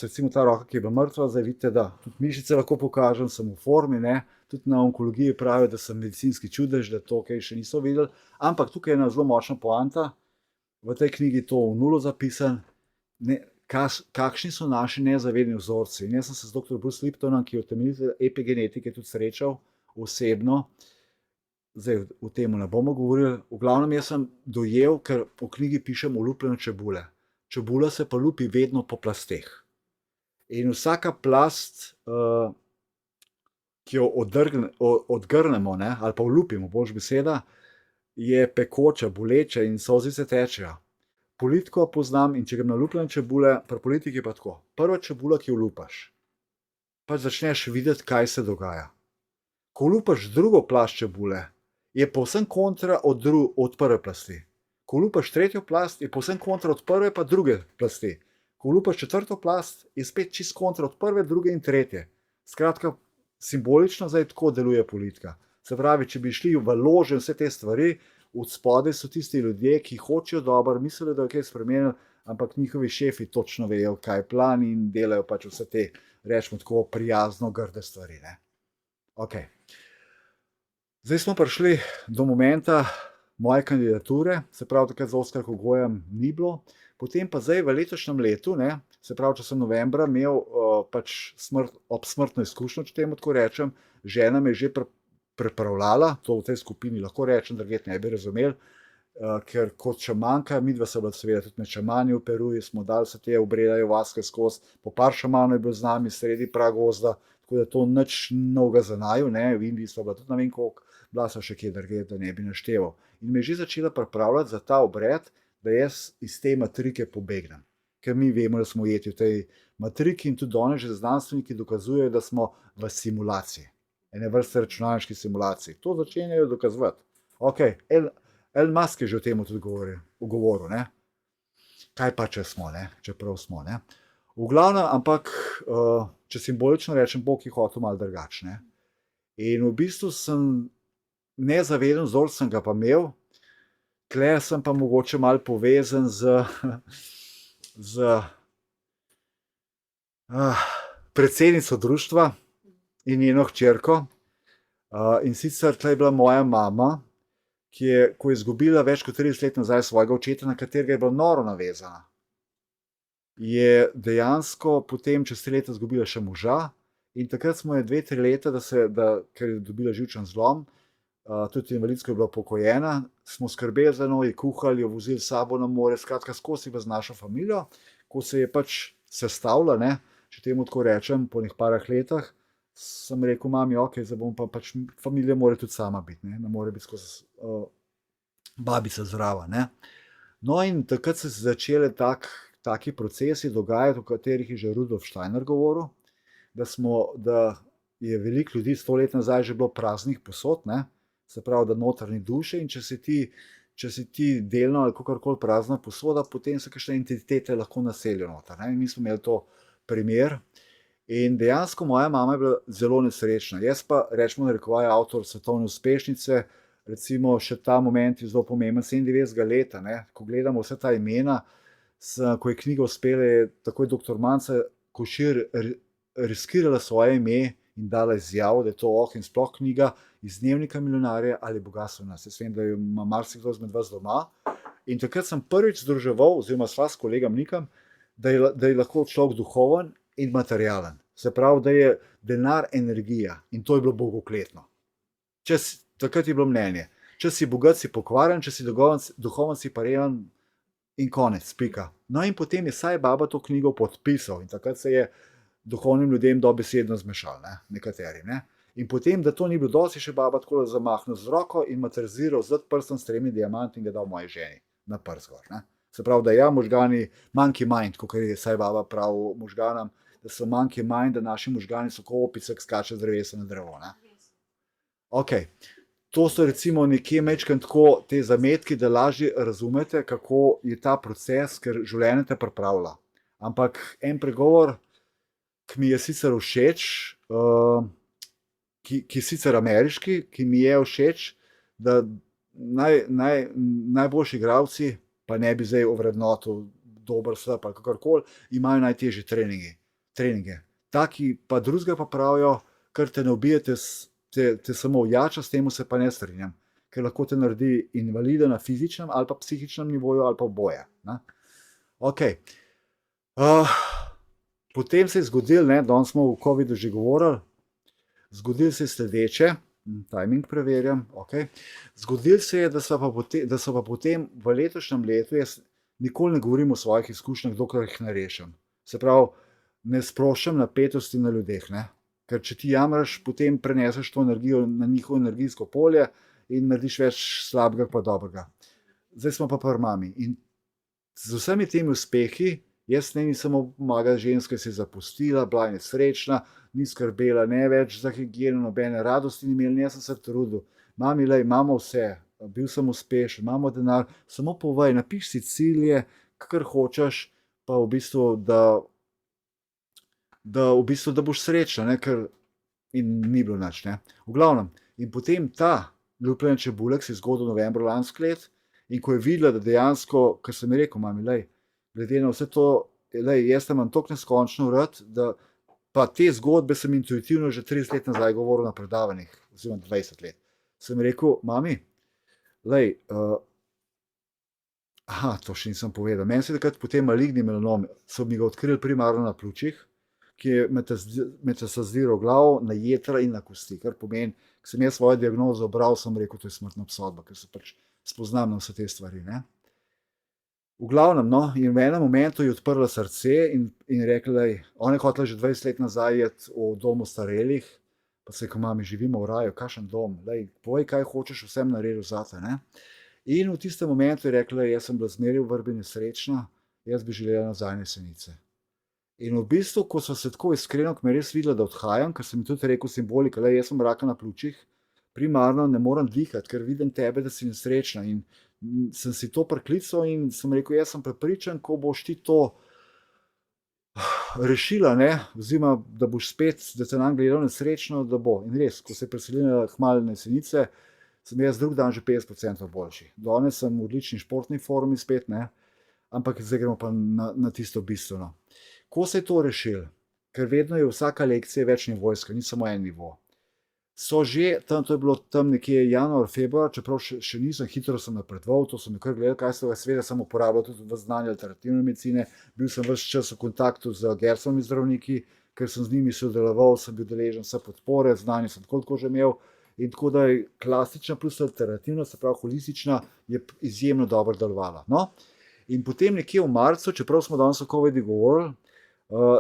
recimo ta roka, ki je bila mrtva, zdaj vidite, da tudi mišice lahko pokažem, sem v formi, ne? Tudi na onkologiji pravijo, da sem medicinski čudež, da to kaj še niso videli. Ampak tukaj je ena zelo močna poanta, v tej knjigi to v nulo zapisan, kakšni so naši nezavedni vzorci. In jaz sem se z dr. Bruce Liptonom, ki je utemeljitelj epigenetike, tudi srečal osebno. Zdaj o tem ne bomo govorili. V glavnem jaz sem dojel, ker po knjigi pišem o lupljenju čebule. Čebula se pa lupi vedno po plasteh. In vsaka plast, ki jo odgrnemo, ne, ali pa olupimo, boljša beseda, je pekoča, boleča in solzice tečejo. Politiko poznam in če grem na lupljene čebule, pri politiki pa tako. Prva čebula, ki jo lupaš, pač začneš videti, kaj se dogaja. Ko lupaš drugo plast čebule, je povsem kontra od prve plasti. Ko lupaš tretjo plast, je povsem kontra od prve pa druge plasti. Ko lupaš četrto plast, je spet čist kontra od prve, druge in tretje. Skratka, simbolično zdaj tako deluje politika. Se pravi, če bi šli v lože vse te stvari, od spodaj so tisti ljudje, ki hočejo dobro, mislijo, da je kaj spremenili, ampak njihovi šefi točno vejo, kaj je plan in delajo pač vse te, rečemo tako, prijazno grde stvari. Ne? Okay. Zdaj smo prišli do momenta moje kandidature, se pravi, takrat za Oskar Kogojem ni bilo. Potem pa zdaj v letošnjem letu, ne, se pravi, če sem novembra imel pač obsmrtno izkušnjo, če temu tako rečem, žena me je že pripravljala, to v tej skupini lahko rečem, drugje ne bi razumeli, ker kot šamanka, midva se bila seveda tudi med šamani v Peruji, smo dali se te obrede ayahuaske skozi, po par šamanov je bil z nami sredi pragozda, tako da to nič novega za naju, ne, v Indiji so bila tudi ne vem koliko, bila so še kje drugje, da ne bi našteval. In me je že začela pripravljati za ta obred, da jaz iz te matrike pobegnem. Ker mi vemo, da smo ujeti v tej matriki in tudi danes že znanstveniki dokazujejo, da smo v simulaciji. Ene vrste računalniški simulaciji. To začenjajo dokazovati. Ok, Elon Musk je že o tem tudi govoril, ne? Kaj pa, če smo, ne? Čeprav smo, ne? V glavnem, ampak, če simbolično rečem, Bog je hotel malo drugačne. In v bistvu sem nezaveden vzor, sem ga pa imel, tle sem pa mogoče malo povezan z predsednico društva in njeno hčerko. In sicer tle je bila moja mama, ki je, ko je izgubila več kot 30 let nazaj svojega očeta, na katerega je bila noro navezana, je dejansko potem čez 3 leta izgubila še moža in takrat smo jo 2-3 leta, ker je dobila živčen zlom, tudi invalidsko je bila pokojena, smo skrbeli za njo, ji kuhali, jo vozili s sabo na more, skratka skozi z našo familijo, ko se je pač sestavila, ne, če temu tako rečem, po nekaj parah letah, sem rekel mami, ok, zdaj bom pa pač, familija mora tudi sama biti, ne more biti skozi babica zdrava, ne. No in takrat so se začele taki procesi dogajati, o katerih je že Rudolf Steiner govoril, da je veliko ljudi 100 let nazaj že bilo praznih posod, ne, se pravi, da noter ni duše in če si ti delno ali kakorkoli prazna posoda, potem se kakšne entitete lahko naselijo noter, ne, in mi smo imeli to primer. In dejansko moja mama je bila zelo nesrečna. Jaz pa, rečemo narekovaj, avtor svetovne uspešnice, recimo še ta moment je zelo pomemben, 97. leta, ne, ko gledamo vse ta imena, ko je knjiga uspela, je takoj dr. Manca Košir riskirala svoje ime in dala izjavo, da je to in sploh knjiga iz Dnevnika milijonarja ali Bogastvo nas. Jaz vem, da jo ima marsikdo izmed vas doma. In takrat sem prvič združeval, oziroma sva s kolegom Nikom, da je lahko človek duhoven in materialen. Se pravi, da je denar energija in to je bilo bogokletno. Takrat je bilo mnenje. Če si bogat, si pokvarjen, če si duhoven, si pa reven in konec, pika. No in potem je Sai Baba to knjigo podpisal in takrat se je duhovnim ljudem dobesedno zmešal, ne, nekateri, ne. In potem, da to ni bilo dosti, še Baba tako zamahnil z roko in materializiral z prstom s 3 diamanti in ga dal moji ženi na prst gor, ne. Se pravi, da ja, možgani, monkey mind, kot je Sai Baba pravil možganom, da so monkey mind, da naši možgani so kot opice, ki skače z drevesa na drevo, ne. Ok, to so recimo nekje mečkam tako te zametki, da lažje razumete, kako je ta proces, ker življenje te pripravlja. Ampak en pregovor, ki mi je sicer všeč, ki je sicer ameriški, ki mi je všeč, da najboljši igralci, pa ne bi zdaj ovrednotil dober slab ali kakorkoli, imajo najtežje treninge. Taki pa drugega pa pravijo, kar te ne ubije, te samo ojača, s tem se pa ne strinjam, ker lahko te naredi invalida na fizičnem ali pa psihičnem nivoju ali pa oboje. Okay. Potem se je zgodil, danes smo v COVID-u že govorili, zgodil se je sledeče, timing preverjam, okay. Zgodil se je, da so pa potem v letošnjem letu, jaz nikoli ne govorim o svojih izkušnjah, dokler jih ne rešim. Se pravi, ne sproščam napetosti na ljudeh, ker če ti jamraš, potem preneseš to energijo na njihovo energijsko polje in narediš več slabega pa dobrega. Zdaj smo pa pri mami in z vsemi temi uspehi, jaz ne nisem pomagala, ženska se je zapustila, bila je nesrečna, ni skrbela ne več za higieno, nobene radosti ni imela, jaz sem se trudil. Mami, imamo vse, bil sem uspešen, imamo denar, samo povej, napiši si cilje, kar hočeš, pa v bistvu, da boš srečna, ker in ni bilo nič. V glavnem, in potem ta ljubljena čebulek se je zgodil novembra lansko let in ko je videla, da dejansko, ker sem ji rekel, mami, glede na vse to, jaz te imam toliko neskončno rad, da pa te zgodbe sem intuitivno že 30 let nazaj govoril na predavanjih, oziroma 20 let. Sem rekel, mami, to še nisem povedal, meni se je takrat potem maligni melanom, so mi ga odkrili primarno na pljučih, ki je metastaziral glavo, na jetra in na kosti, kar pomeni, ko sem jaz svojo diagnozo obral, sem rekel, to je smrtna obsodba, ker se pač spoznam na vse te stvari. V glavnem, in v enem momentu je odprla srce in rekla, ona je hotela že 20 let nazaj iti v domu starelih, pa se je rekel, mami, živimo v raju, kakšen dom, povej, kaj hočeš, vsem naredil zate. In v tistem momentu je rekla, jaz sem bila zmeraj v vrbi nesrečna, jaz bi želela nazaj na Jesenice. In v bistvu, ko so se tako iskreno, ko me res videla, da odhajam, ker sem mi tudi rekel simbolika, jaz sem raka na pljučih, primarno ne morem dihati, ker vidim tebe, da si nesrečna in sem si to priklical in sem rekel, jaz sem prepričan, ko boš ti to rešila, oziroma da boš spet, da te nam gledal nesrečno, da bo. In res, ko se je preselila kmalu na Jesenice, sem jaz drug dan že 50% boljši. Danes sem v odlični športni formi spet, ampak zdaj gremo pa na tisto bistveno. Ko se je to rešil, ker vedno je vsaka lekcija večnivojska, ni samo en nivo. So že, to je bilo tam nekje januar, februar, čeprav še nisem, hitro sem napredoval, to so mi kar gledali, kaj so ga seveda sem uporabljal tudi v znanju alternativne medicine, bil sem ves čas v kontaktu z Gersovimi zdravniki, ker sem z njimi sodeloval, sem bil deležen vse podpore, znanje sem tako že imel in tako da je klasična plus alternativna, se pravi holistična, je izjemno dobro delovala. In potem nekje v marcu, čeprav smo danes o COVID-u govorili,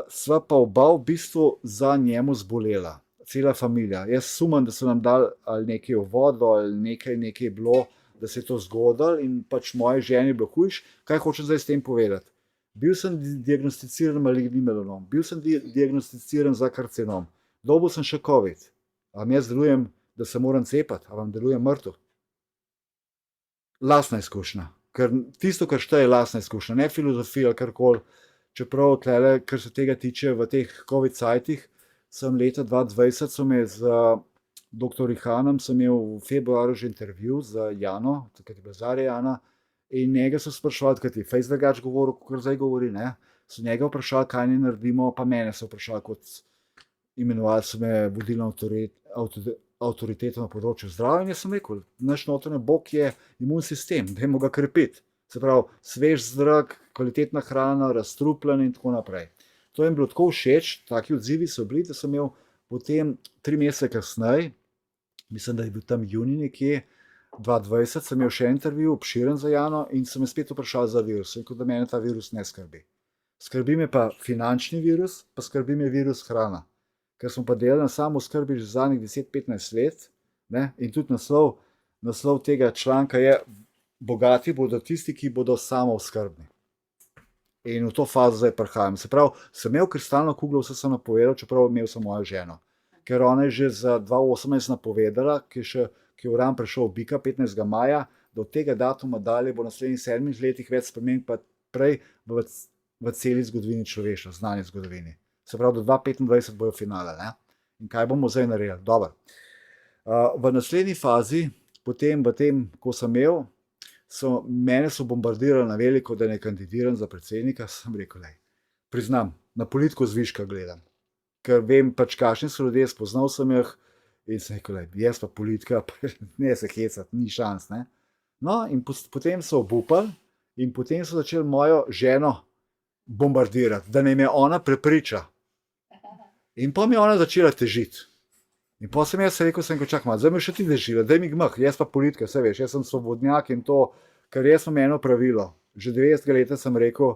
sva pa oba v bistvu za njemu zbolela. Cela familija. Jaz sumam, da so nam dali ali nekaj v vodo, ali nekaj je bilo, da se je to zgodilo in pač moje ženi je bilo hujš. Kaj hočem zdaj s tem povedati? Bil sem diagnosticiran maligni melanom, bil sem diagnosticiran za karcinom, dobil sem še COVID. A vam jaz delujem, da se moram cepati, a vam delujem mrtev? Lastna izkušnja. Ker tisto, kar šteje, je lastna izkušnja, ne filozofija ali karkoli. Čeprav tlele, kar se tega tiče v teh COVID cajtih, sem leta 2020 so me z dr. Ihanom, sem imel v februarju že intervju z Jano, takrat je bila Zarja Jana, in njega so sprašvali, kaj ti je fejs drugače govoril, kot zdaj govori, so njega vprašali, kaj ne naredimo, pa mene so vprašali, kot imenovali so me vodilno avtoriteto na področju zdravja in jaz sem rekel, naš notranji bog je imun sistem, dajmo ga krepiti. Se pravi, svež zrak, kvalitetna hrana, razstrupljanje in tako naprej. To je mi bilo tako všeč, taki odzivi so bili, da sem imel potem 3 mesece kasneje, mislim, da je bil tam junij nekje, 2020, sem imel še intervju, obširen za Jano in so me spet vprašali za virus. Rekel, da mene ta virus ne skrbi. Skrbi me pa finančni virus, pa skrbi me virus hrana. Ker smo pa delali na samooskrbi že zadnjih 10-15 let, in tudi naslov tega članka je Bogati bodo tisti, ki bodo samooskrbni. In v to fazo zdaj prihajam. Se pravi, sem imel kristalno kuglo, vse sem napovedal, čeprav imel sem mojo ženo. Ker ona je že za 2018 napovedala, ki je Uran prišel v Bika 15. maja, da od tega datuma dalje bo naslednjih 7 letih več sprememb pa prej v celi zgodovini človeštva, znani zgodovini. Se pravi, do 2025 bojo finale. In kaj bomo zdaj naredili? Dobro. V naslednji fazi, potem v tem, ko sem imel, mene so bombardirali na veliko, da ne kandidiram za predsednika, sem rekel, priznam, na politiko zviška gledam, ker vem pač, kakšni so ljudje, spoznal sem jih in sem rekel, jaz pa politika, ne se hecati, ni šans, ne. No, in potem so obupali in potem so začeli mojo ženo bombardirati, da naj me ona prepriča. In pa mi je ona začela težiti. In pa sem jaz rekel, čak malo, zdaj me še ti dežila, daj mi gmah, jaz pa politika, vse veš, jaz sem svobodnjak in to, ker jaz sem eno pravilo. Že 90 leta sem rekel,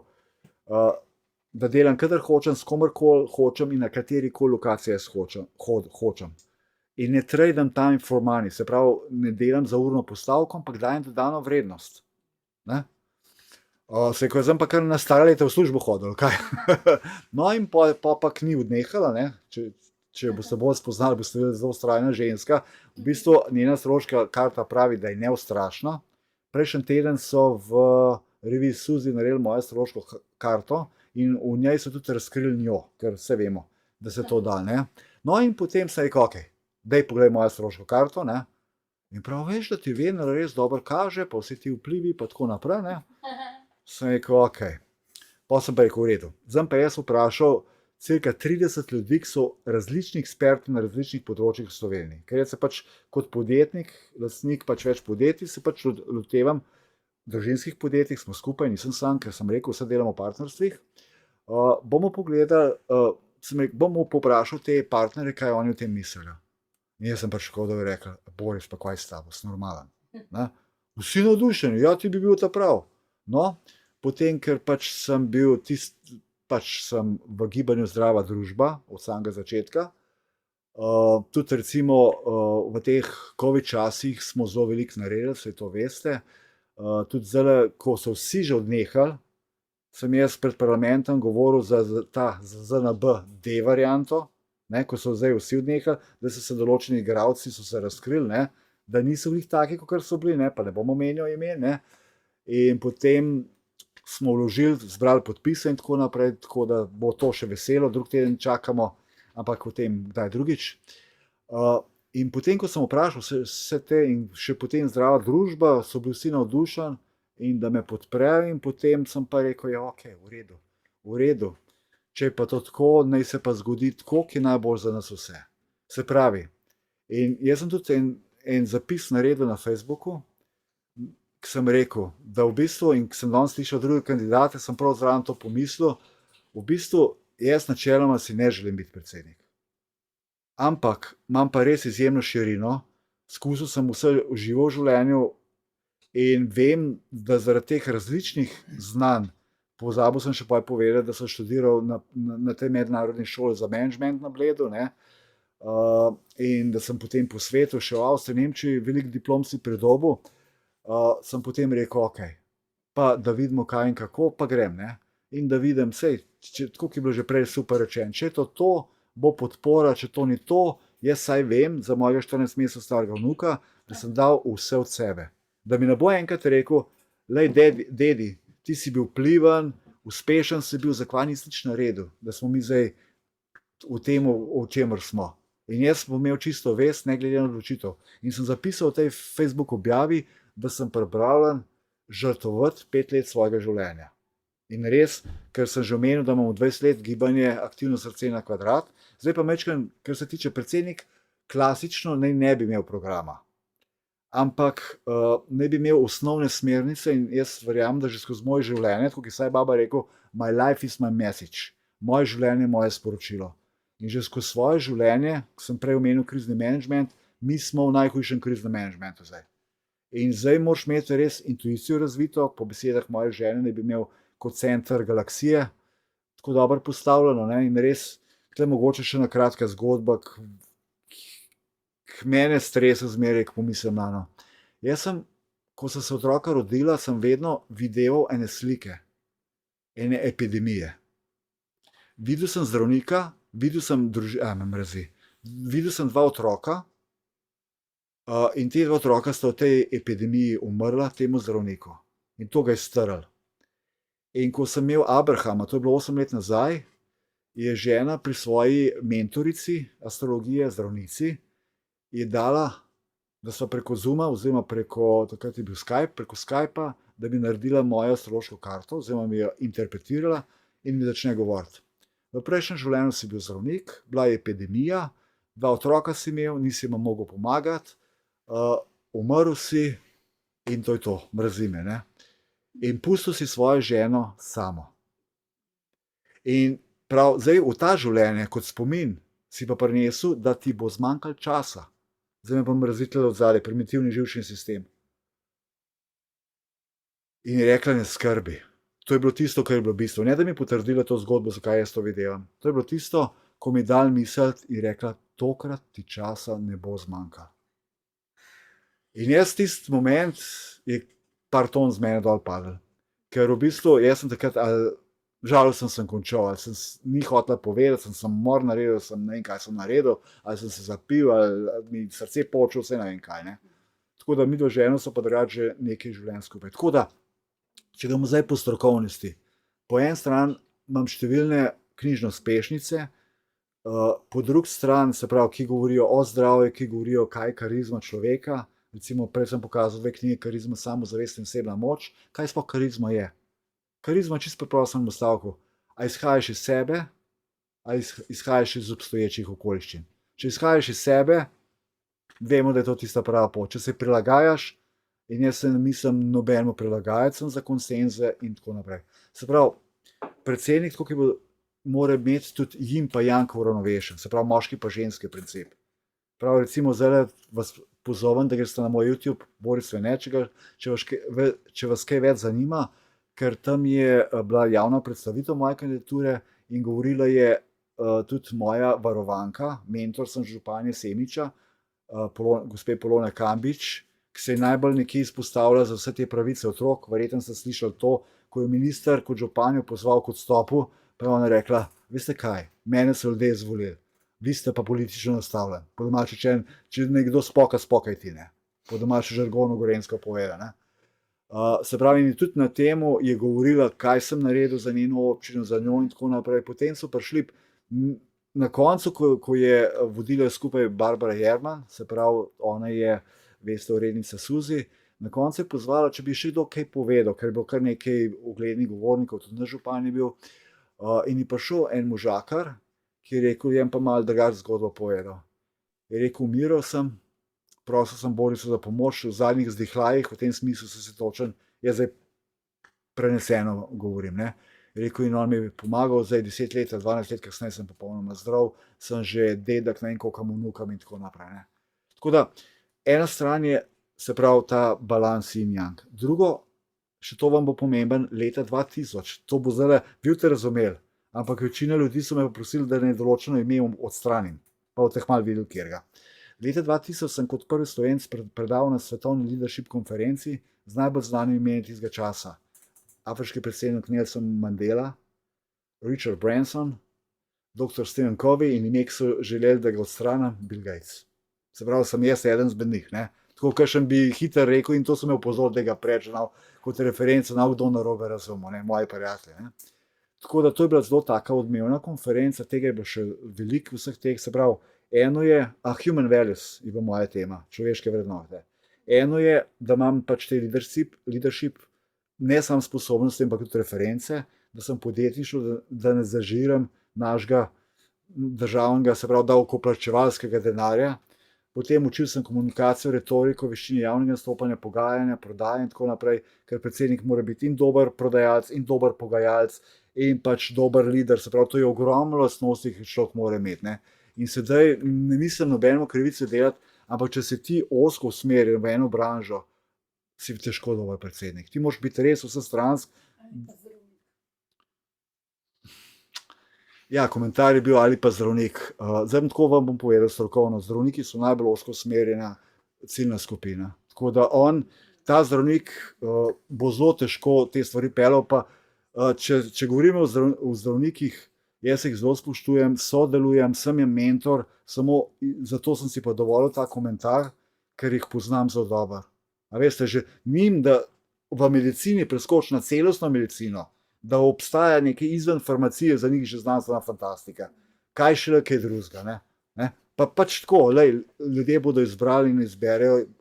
da delam kadar hočem, s komerkoli hočem in na katerikoli lokaciji jaz hočem. In ne tradam time for money, se pravi, ne delam za urno postavko, ampak dajem dodano vrednost. Ne? Se je, ko sem pa kar na stara leta v službo hodil, kaj? No in pa ni odnehala, ne? Če boste bolj spoznali, boste videli zelo vztrajna ženska. V bistvu njena astrološka karta pravi, da je neustrašna. Prejšnji teden so v reviji Suzi naredili mojo astrološko karto in v njej so tudi razkrili njo, ker vse vemo, da se to da, ne. No in potem sem rekel, okej, daj pogledaj mojo astrološko karto, ne. In prav, veš, da ti Vener res dobro kaže, pa vsi ti vplivi, pa tako naprej, ne. Sem rekel, okej. Pa sem pa rekel, v redu. Zdaj pa jaz vprašal cirka 30 ljudi, ki so različni eksperti na različnih področjih v Sloveniji. Ker jaz se pač kot podjetnik, lastnik pač več podjetij, se pač lotevam družinskih podjetij, smo skupaj, nisem sam, ker sem rekel, vse delamo v partnerstvih. Bomo pogledali, sem rekel, bomo poprašal te partnere, kaj oni o tem mislijo. In jaz sem pač tako, da bi rekel, Boris, pa kaj s tabo, si normalen. Ne? Vsi navdušeni, ja, ti bi bil ta prav. No, potem, ker pač sem bil pač sem v gibanju Zdrava družba od samega začetka. Tudi recimo v teh COVID časih smo zelo veliko naredili, vse to veste. Tudi zdaj, ko so vsi že odnehali, sem jaz pred parlamentom govoril za ZNB-D varianto, ne, ko so zdaj vsi odnehali, da so se določeni igralci so se razkrili, ne, da niso bili taki, kot so bili, ne, pa ne bomo omenjal imen, ne. In potem smo vložili, zbrali podpise in tako naprej, tako da bo to še veselo, drug teden čakamo, ampak o tem kdaj drugič. In potem, ko sem vprašal vse te in še potem Zdrava družba, so bili vsi navdušeni in da me podprejo in potem sem pa rekel, ja, okej, v redu. Če je pa to tako, naj se pa zgodi tako, ki je najbolj za nas vse. Se pravi, in jaz sem tudi en zapis naredil na Facebooku, ki sem rekel, da v bistvu, in ki sem danes slišal druge kandidate, sem prav zraven to pomislil, v bistvu jaz načeloma si ne želim biti predsednik. Ampak imam pa res izjemno širino, skusil sem vse živo v življenju in vem, da zaradi teh različnih znanj, pozabil sem še povedati, da sem študiral na tej mednarodni šoli za menedžment na Bledu, ne, in da sem potem po svetu še v Avstriji, Nemčiji, veliko diplom si pridobil, sem potem rekel, okej, pa da vidimo kaj in kako, pa grem, ne. In da vidim, tako ki je bilo že prej super rečeno, če je to, bo podpora, če to ni to, jaz saj vem za mojega 14 mesecev starega vnuka, da sem dal vse od sebe. Da mi ne bo enkrat rekel, lej, dedi, ti si bil vpliven, uspešen si bil, zakaj nisi nič naredil, da smo mi zdaj v tem, o čemer smo. In jaz bom imel čisto vest, ne glede na odločitev. In sem zapisal v tej Facebook objavi, da sem pripravljen žrtvovati 5 let svojega življenja. In res, ker sem že omenil, da imamo 20 let gibanje Aktivno srce na kvadrat, zdaj pa mečkam, ker se tiče predsednik, klasično ne bi imel programa. Ampak ne bi imel osnovne smernice in jaz verjamem, da že skozi moje življenje, kot je saj baba rekel, my life is my message. Moje življenje je moje sporočilo. In že skozi svoje življenje, ko sem prej omenil krizni menedžment, mi smo v najhujšem kriznem menedžmentu zdaj. In zdaj moraš imeti res intuicijo razvito, po besedah moje žene, da bi imel kot center galaksije, tako dobro postavljeno, ne, in res, tle mogoče še ena kratka zgodba, ki mene stresa zmeraj, ko pomislim na njo. Jaz sem, ko sem se otroka rodila, sem vedno videval ene slike, ene epidemije. Videl sem zdravnika, videl sem videl sem 2 otroka, in te 2 otroka sta v tej epidemiji umrla temu zdravniku. In to ga je strl. In ko sem imel Abrahama, to je bilo 8 let nazaj, je žena pri svoji mentorici astrologije, zdravnici, je dala, da sva preko Zooma, oziroma preko, takrat je bil Skype, preko Skypa, da bi naredila mojo astrološko karto, oziroma mi jo interpretirala in mi začne govoriti. V prejšnjem življenju si bil zdravnik, bila je epidemija, 2 otroka si imel, nisi jim mogel pomagati, umrl si in to je to, mrzi me, ne. In pustil si svojo ženo samo. In prav, zdaj v ta življenje, kot spomin, si pa prinesel, da ti bo zmanjkalo časa. Zdaj me pa mrzi tule odzadaj, primitivni živčni sistem. In je rekla, ne skrbi. To je bilo tisto, kar je bilo bistvo. Ne, da mi potrdila to zgodbo, zakaj jaz to videvam. To je bilo tisto, ko mi dal misliti in rekla, tokrat ti časa ne bo zmanjkalo. In jaz tisti moment je par ton z mene dol padel. Ker v bistvu jaz sem takrat, žalosten sem končal, ali sem ni hotela povedati, sem samomor naredil, sem ne vem kaj sem naredil, ali sem se zapil, ali mi srce počelo, vse ne vem kaj, ne. Tako da midva z ženo so pa drugače že nekaj življenj skupaj. Tako da, če gremo zdaj po strokovnosti, po eni strani imam številne knjižne uspešnice, po drugi strani, se pravi, ki govorijo o zdravju, ki govorijo, kaj je karizma človeka, recimo prej sem pokazal 2 knjige, Karizma, samozavest in osebna moč. Kaj sploh karizma je? Karizma je čisto preprostem nastavku. A izhajaš iz sebe, ali izhajaš iz obstoječih okoliščin. Če izhajaš iz sebe, vemo, da je to tista prava pot. Če se prilagajaš, in jaz se ne mislim nobenemu prilagajati, sem za konsenze in tako naprej. Se pravi, predsednik, tako ki mora imeti tudi yin pa yang uravnovešen, se pravi moški pa ženski princip. Prav, recimo zdaj vas pozovem, da greste na moj YouTube, Boris Vene, če vas kaj več zanima, ker tam je bila javna predstavitev moje kandidature in govorila je tudi moja varovanka, mentor sem županje Semiča, gospe Polone Kambič, ki se je najbolj nekje izpostavila za vse te pravice otrok. Verjetno ste slišali to, ko je minister kot županjo pozval k odstopu, pa je ona rekla, veste kaj, mene so ljudje izvolili, vi ste pa politično nastavljeni. Po domače, če nekdo spoka, spokaj ti, ne. Po domače žargonu gorenjsko poveda, ne. Se pravi, in tudi na temu je govorila, kaj sem naredil za njeno občino, za njo in tako naprej. Potem so prišli na koncu, ko je vodila skupaj Barbara Herman, se pravi, ona je, veste, urednica Suzi, na koncu je pozvala, če bi še kdo kaj povedal, ker je bilo kar nekaj uglednih govornikov, tudi naš župan je bil, in je prišel en možakar, ki je rekel, jem pa malo drugače zgodbo povedal. Je rekel, umiral sem, prosil sem Borisa za pomoč v zadnjih vzdihljajih, v tem smislu se si točen, jaz zdaj preneseno govorim, ne. Je rekel, in on mi je pomagal, zdaj 10 let, 12 let kasneje sem popolnoma zdrav, sem že dedek, ne vem koliko vnukam in tako naprej, ne. Tako da, ena stran je, se pravi, ta balans yin yang. Drugo, še to vam bo pomemben, leta 2000, to bo zdaj, vi boste razumeli, ampak večina ljudi so me prosili, da ne določeno ime odstranim, pa boste malo videli, kjerga. Leta 2000 sem kot prvi Slovenec predaval na svetovni leadership konferenci z najbolj znanimi imeni tistega časa. Afriški predsednik Nelson Mandela, Richard Branson, dr. Stephen Covey in ime, ki so želeli, da ga odstranim, Bill Gates. Se pravi, sem jaz eden zmed njih, ne. Tako, kakšen bi hiter rekel, in to sem me upozoril, da ga prečnal kot referenco, na kdo narobe razumel, ne, moji prijatelji, ne. Tako da to je bila zelo taka odmevna konferenca, tega je bilo še veliko vseh teh, se pravi, eno je, human values je bila moja tema, človeške vrednote. Eno je, da imam pač te leadership, ne samo sposobnosti, ampak tudi reference, da sem podjetništvo, da ne zažiram našega državnega, se pravi, davkoplačevalskega denarja. Potem učil sem komunikacijo, retoriko, veščine javnega nastopanja, pogajanja, prodaje in tako naprej, ker predsednik mora biti in dober prodajalec, in dober pogajalec, in pač dober lider, se pravi, to je ogromno lastnosti, ki človek mora imeti, ne. In sedaj ne mislim nobenemu krivice delati, ampak če si ti ozko usmerjen v eno branžo, si težko dober predsednik. Ti moraš biti res vsestranski. Ja, komentar je bil, ali pa zdravnik. Zdaj tako vam bom povedal strokovno. Zdravniki so najbolj ozko usmerjena ciljna skupina. Tako da ta zdravnik bo zelo težko te stvari peljal, pa če govorimo o zdravnikih, jaz jih zelo spoštujem, sodelujem, sem jim mentor, samo zato sem si pa dovolil ta komentar, ker jih poznam zelo dobro. A veste, že njim, da v medicini preskoči na celostno medicino, da obstaja nekaj izven farmacije, za njih že znanstvena fantastika. Kaj šele kaj drugega, ne. Pa pač tako, lej, ljudje bodo izbrali in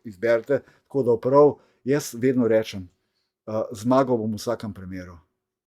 izberete, tako da prav, jaz vedno rečem, zmagal bom v vsakem primeru.